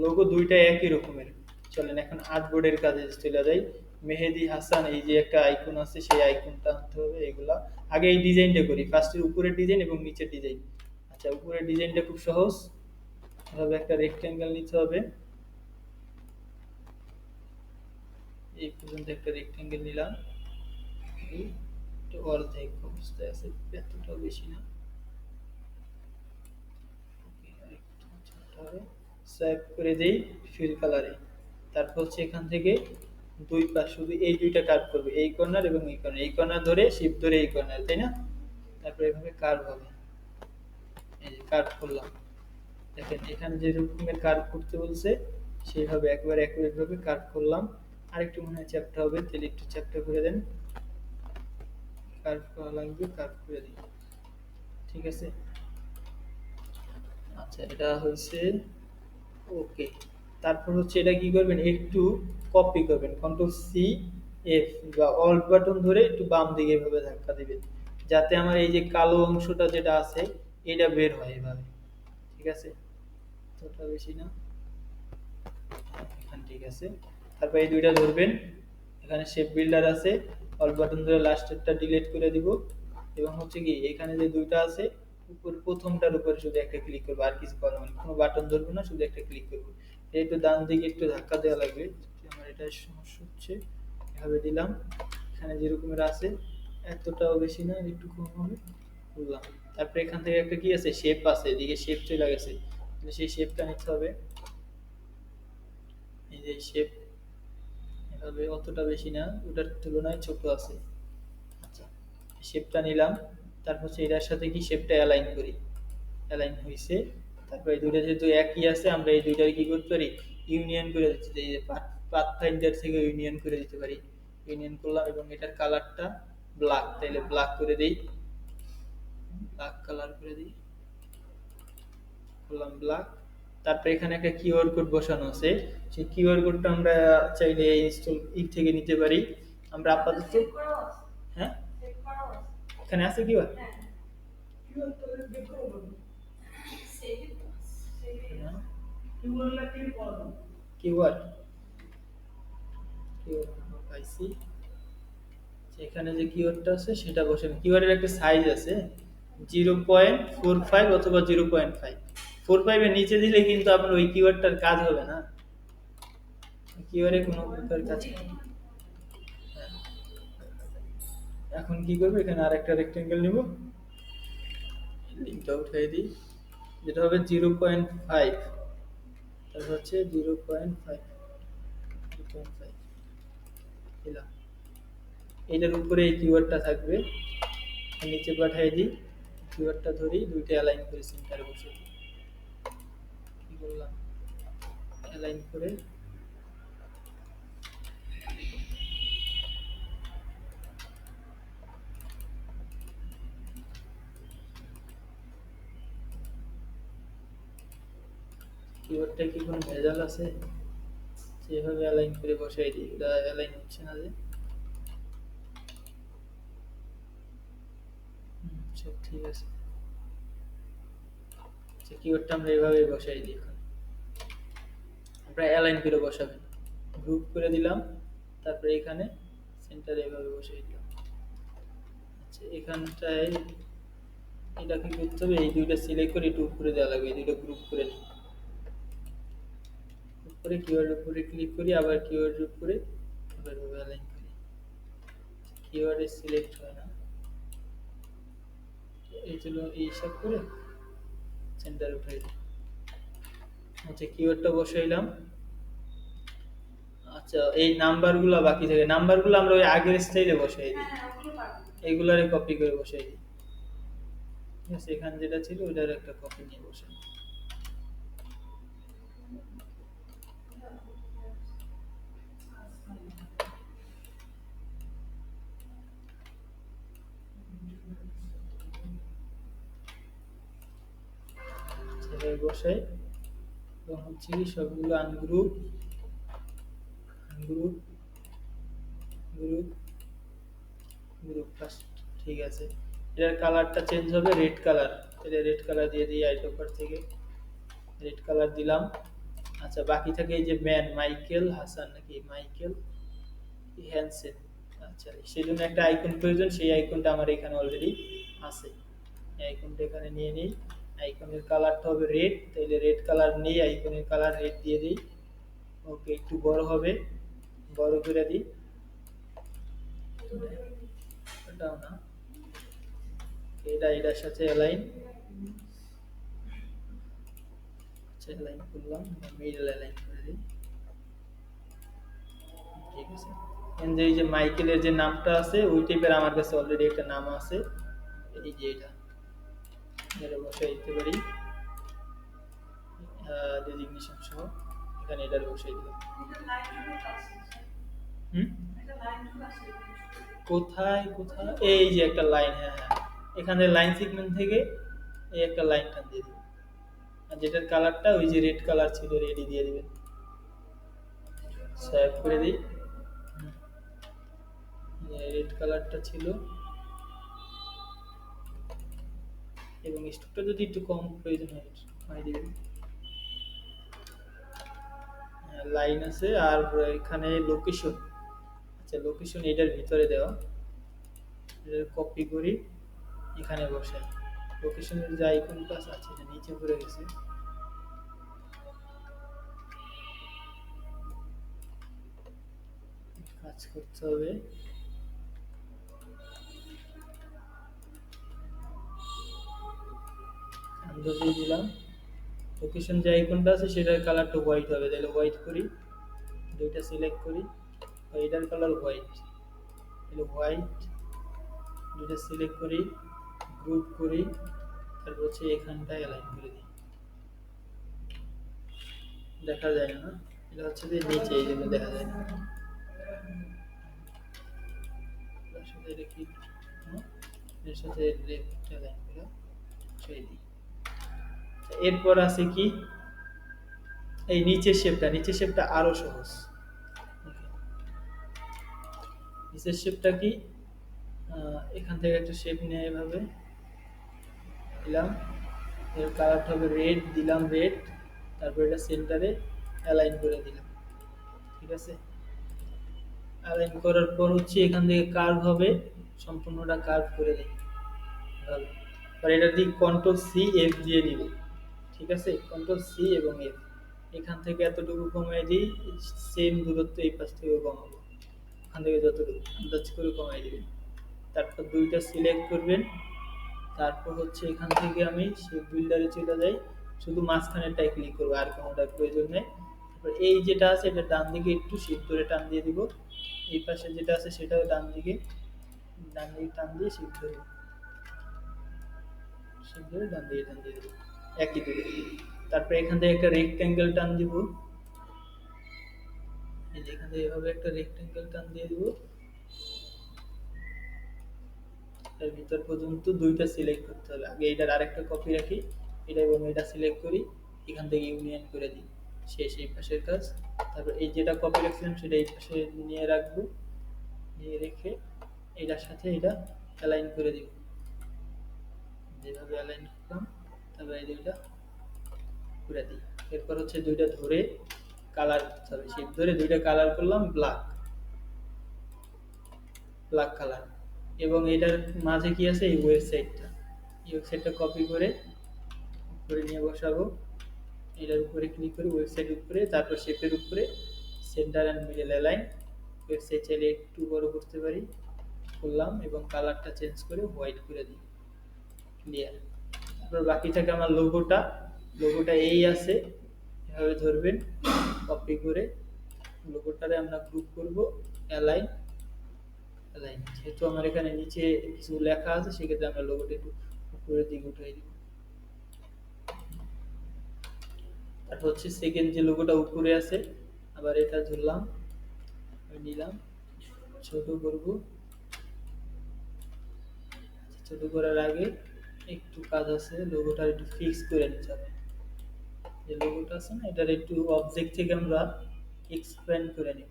লোগো দুইটা একই রকমের। চলেন এখন আর্টবোর্ডের কাজে চলে যাই। মেহেদি হাসান, এই যে একটা আইকন আছে সেই আইকনটা আনতে হবে। এগুলা আগে এই ডিজাইনটা করি, ফার্স্টে উপরের ডিজাইন এবং নিচের ডিজাইন। আচ্ছা, উপরের ডিজাইনটা খুব সহজ, এভাবে একটা রেক্টেঙ্গেল নিতে হবে। এই পর্যন্ত একটা রেক্টেঙ্গেল নিলাম, একটু অর্ধেক অবস্থায় আছে, এতটাও বেশি না। সেভ করে দেই ফিল কালারে। তারপর হচ্ছে এখান থেকে দুই পাশ শুধু এই দুইটা কার্ভ করবে, এই কর্নার এবং এই কর্নার, এই কর্নার ধরে শিফট ধরে এই কর্নার, তাই না? তারপরে এভাবে কার্ভ হবে, এই যে কার্ভ করলাম। দেখেন এখানে যে রকমের কার্ভ করতে বলছে সেইভাবে একবার একই ভাবে কার্ভ করলাম। আরেকটু মনে হয় চ্যাপ্টা হবে, তাহলে একটু চ্যাপ্টা করে দেন। কার্ভ করা লাগবে, কার্ভ করে দিই। ঠিক আছে, আচ্ছা এটা হয়েছে ওকে। তারপর হচ্ছে এটা কি করবেন, একটু কপি করবেন, কন্ট্রোল সি এফ বা অল্ট বাটন ধরে একটু বাম দিকে এভাবে ধাক্কা দিবেন, যাতে আমার এই যে কালো অংশটা যেটা আছে এটা বের হয় এভাবে। ঠিক আছে, তোটা বেশি না, এখন ঠিক আছে। তারপর এই দুইটা ধরবেন, এখানে শেপ বিল্ডার আছে, অল্ট বাটন ধরে লাস্টেরটা ডিলিট করে দিব। এবং হচ্ছে কি এখানে যে দুইটা আছে উপর প্রথমটার উপরে শুধু একটা ক্লিক করবো, আর কিছু করার মানে কোনো বাটন ধরবো না, শুধু একটা ক্লিক করবো। এই তো ডান দিকে একটু ধাক্কা দেওয়া লাগবে, আমার এটা সমস্যা হচ্ছে। এভাবে দিলাম, এখানে যে রকমের আছে এতটাও বেশি না, একটু কম হবে, বুঝলাম। তারপরে এখান থেকে একটা কি আছে, শেপ আছে, এদিকে শেপ চলে গেছে, সেই শেপটা নিতে হবে। এই যে শেপ, এভাবে অতটা বেশি না, ওটার তুলনায় ছোট আছে। আচ্ছা, শেপটা নিলাম, তারপর হচ্ছে এটার সাথে কি শেপটা অ্যালাইন করি, অ্যালাইন হয়েছে। তারপর এই দুইটা যেহেতু একই আছে, আমরা এই দুইটার কি করতে পারি, ইউনিয়ন করে দিতে, এই যে পাথ ফাইন্ডার থেকে ইউনিয়ন করে দিতে পারি। ইউনিয়ন করলাম এবং এটার কালারটা ব্ল্যাক, তাইলে ব্ল্যাক করে দেই, ব্ল্যাক কালার করে দিই, করলাম ব্ল্যাক। তারপর এখানে একটা কিউআর কোড বসানো আছে, সেই কিউআর কোডটা আমরা চাইলে ইনস্টল থেকে নিতে পারি। আমরা আপাতত, হ্যাঁ এখানে আছে কিউআর, কিউআর পাইছি। এখানে যে কিওয়ার্ডটা আছে সেটা বসে, কিওয়ার্ডের একটা সাইজ আছে 0.45 অথবা 0.5। 45 এর নিচে দিলে কিন্তু আপনার ওই কিওয়ার্ডটার কাজ হবে না, কিওয়ার্ডে কোনো প্রকার কাজ হবে না। এখন কি করব, এখানে আরেকটা রেক্টেঙ্গেল নিব, লিঙ্কটা উঠিয়ে দিই, যেটা হবে 0.5, তারপর হচ্ছে 0.5 দিলাম। এটার উপরে এই কিওয়ার্ডটা থাকবে, নিচে পাঠিয়ে দিই, কিওয়ার্ডটা ধরি, দুইটা অ্যালাইন করে সেন্টারে বসে দিই। কি করলাম, অ্যালাইন করে কিবোর্ডটা কি কোনো ভেজাল আছে, সেভাবে অ্যালাইন করে বসাই দিই, এটা অ্যালাইন হচ্ছে না যে, সব ঠিক আছে। কিবোর্ডটা আমরা এভাবে বসাই দিই, এখন আমরা অ্যালাইন করে বসাবেন, গ্রুপ করে দিলাম, তারপরে এখানে সেন্টারে এভাবে বসাই দিলাম। আচ্ছা, এখানটায় এটা কি করতে হবে, এই দুইটা সিলেক্ট করে একটু উপরে দেওয়া লাগবে, এই দুইটা গ্রুপ করে নিই, উপরে কিওয়ার্ডের উপরে ক্লিক করি, আবার কিওয়ার্ডের উপরে এভাবে অ্যালাইন করি, কিওয়ার্ডে সিলেক্ট হয় না, এই জন্য এই সব করে সেন্টার উঠাই দিই। আচ্ছা কিওয়ার্ডটা বসাইলাম। আচ্ছা এই নাম্বারগুলো বাকি থাকে, নাম্বারগুলো আমরা ওই আগের স্টাইলে বসাই দিই, এইগুলারে কপি করে বসাই দিই। ঠিক আছে, এখানে যেটা ছিল ওইটার একটা কপি নিয়ে বসাই। সেটা বসাই এবং হচ্ছে কি সবগুলো ungroup group group group first. ঠিক আছে, এটার কালারটা চেঞ্জ হবে রেড কালার, এটা রেড কালার দিয়ে দিই আইটোপার থেকে, রেড কালার দিলাম। আচ্ছা বাকি থাকে এই যে ম্যান মাইকেল হাসান নাকি মাইকেল হ্যানসেন। আচ্ছা সেজন্য একটা আইকন প্রয়োজন, সেই আইকনটা আমার এখানে অলরেডি আছে। এই আইকনটা এখানে নিয়ে নিই, আইকনের কালারটা হবে রেড, তাহলে রেড কালার নেই, আইকনের কালার রেড দিয়ে দিই। ওকে একটু বড় হবে, বড় করে দিই। এটাও না, এটার সাথে অ্যালাইন, আচ্ছা অ্যালাইন করলাম, মিডল অ্যালাইন করে দিই। ঠিক আছে, এই যে মাইকেলের যে নামটা আছে ওই টাইপের আমার কাছে অলরেডি একটা নাম আছে, এই যে এটা বসাই দিতে পারি ডেজিগনেশন সহ, এখানে এটার বসাই দিলাম। হুম, কোথায় কোথায় এই যে একটা লাইন, হ্যাঁ হ্যাঁ, এখানে লাইন সেগমেন্ট থেকে এই একটা লাইন টান দিয়ে দিবেন, আর যেটার কালারটা ওই যে রেড কালার ছিল রেডি দিয়ে দিবেন। সেভ করে দিই, রেড কালারটা ছিল এবং স্টোকটা যদি একটু কম প্রয়োজন হয় কমাই দিবেন। লাইন আছে আর এখানে লোকেশন, আচ্ছা লোকেশন এটার ভিতরে দেওয়া, এটা কপি করি এখানে বসাই। লোকেশনের যে আইকনটা আছে এটা নিচে পড়ে গেছে, কাজ করতে হবে। দিয়ে দিলাম, লোকেশন যে আইকনটা আছে সেটার কালারটা হোয়াইট হবে, তাহলে হোয়াইট করি, দুইটা সিলেক্ট করি, এটার কালার হোয়াইট, তাহলে হোয়াইট, দুইটা সিলেক্ট করি, গ্রুপ করি, তারপর হচ্ছে এখানটায় অ্যালাইন করে দিই। দেখা যায় না, এটা হচ্ছে যে নিচে এই জন্য দেখা যায় না। সাথে রেখে এর সাথে লেফট অ্যালাইন করে সেই দিই। এরপর আছে কি এই নিচের শেপটা আরো সহজ। নিচের শেপটা কি, এখান থেকে একটা শেপ নিয়ে এভাবে দিলাম, এর কালারটা হবে রেড, দিলাম রেড, তারপর এটা সেন্টারে অ্যালাইন করে দিলাম। ঠিক আছে, অ্যালাইন করার পর হচ্ছে এখান থেকে কার্ভ হবে, সম্পূর্ণটা কার্ভ করে দিই ভাবে, আর এটা দিয়ে কন্ট্রোল সি এফ দিয়ে নিব। ঠিক আছে, কন্ট্রোল সি এবং এফ, এখান থেকে এতটুকু কমাই দিই, সেম দূরত্ব এই পাশ থেকে কমাবো, এখান থেকে যতটুকু আন্দাজ করে কমাই দিবেন। তারপর দুইটা সিলেক্ট করবেন, তারপর হচ্ছে এখান থেকে আমি শেপ বিল্ডারে চলে যাই, শুধু মাঝখানেরটাই ক্লিক করবো, আর কোনোটার প্রয়োজন নেই। তারপর এই যেটা আছে এটা ডান দিকে একটু শিফট ধরে টান দিয়ে দিব, এই পাশে যেটা আছে সেটাও ডান দিকে টান দিয়ে শিফট ধরে ডান দিকে টান দিয়ে দিব, একই দিকে। তারপর এখান থেকে একটা রেক্ট্যাঙ্গেল টান দিব, এই যে এখান থেকে এভাবে একটা রেক্ট্যাঙ্গেল টান দিয়ে দিব, এর ভিতর পর্যন্ত দুইটা সিলেক্ট করতে হবে। আগে এটার আরেকটা কপি রাখি, এটা এবং এটা সিলেক্ট করি, এখান থেকে ইউনিয়ন করে দিই, শেষ এই পাশের কাজ। তারপর এই যেটা কপি রাখছিলাম সেটা এই পাশে নিয়ে রাখবো, নিয়ে রেখে এটার সাথে এটা অ্যালাইন করে দিব, যেভাবে অ্যালাইন করলাম তারপর এই দুইটা করে দিই। এরপর হচ্ছে দুইটা ধরে কালার করতে হবে, শেপ ধরে দুইটা কালার করলাম ব্ল্যাক ব্ল্যাক কালার, এবং এটার মাঝে কি আছে এই ওয়েবসাইটটা কপি করে উপরে নিয়ে বসাবো, এটার উপরে ক্লিক করে ওয়েবসাইট উপরে, তারপর শেপের উপরে centre and middle align, website চাইলে একটু বড় করতে পারি, করলাম এবং কালারটা চেঞ্জ করে হোয়াইট করে দিই, ক্লিয়ার। তারপর বাকি থাকে আমার লোগোটা। লোগোটা এই আছে, এভাবে ধরবেন, কপি করে লোগোটারে আমরা গ্রুপ করব, অ্যালাইন। অ্যালাইন যেহেতু আমার এখানে নিচে কিছু লেখা আছে, সেক্ষেত্রে আমরা লোগোটা একটু উপরের দিকে উঠাই দিব। তারপর হচ্ছে সেকেন্ড যে লোগোটা উপরে আছে, আবার এটা ধরলাম, নিলাম, ছোট করব। ছোট করার আগে একটু কাজ আছে, লোগোটা একটু ফিক্স করে নিতে হবে। যে লোগোটা আছে না, এটার একটু অবজেক্ট থেকে আমরা এক্সপ্যান্ড করে নিব।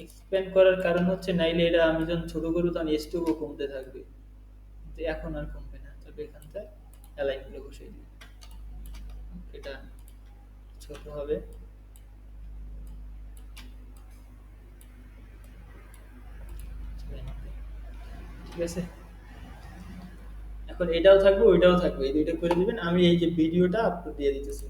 এক্সপ্যান্ড করার কারণ হচ্ছে, নাইলে এটা আমি যখন ছোট করবো তখন স্টুকও কমতে থাকবে, কিন্তু এখন আর কমবে না। তবে এখানটা অ্যালাইন করে বসিয়ে দিব, এটা ছোট হবে। ঠিক আছে, এখন এটাও থাকবে ওইটাও থাকবে, এই দুইটা করে দিবেন। আমি এই যে ভিডিওটা আপলোড দিয়ে দিতেছি।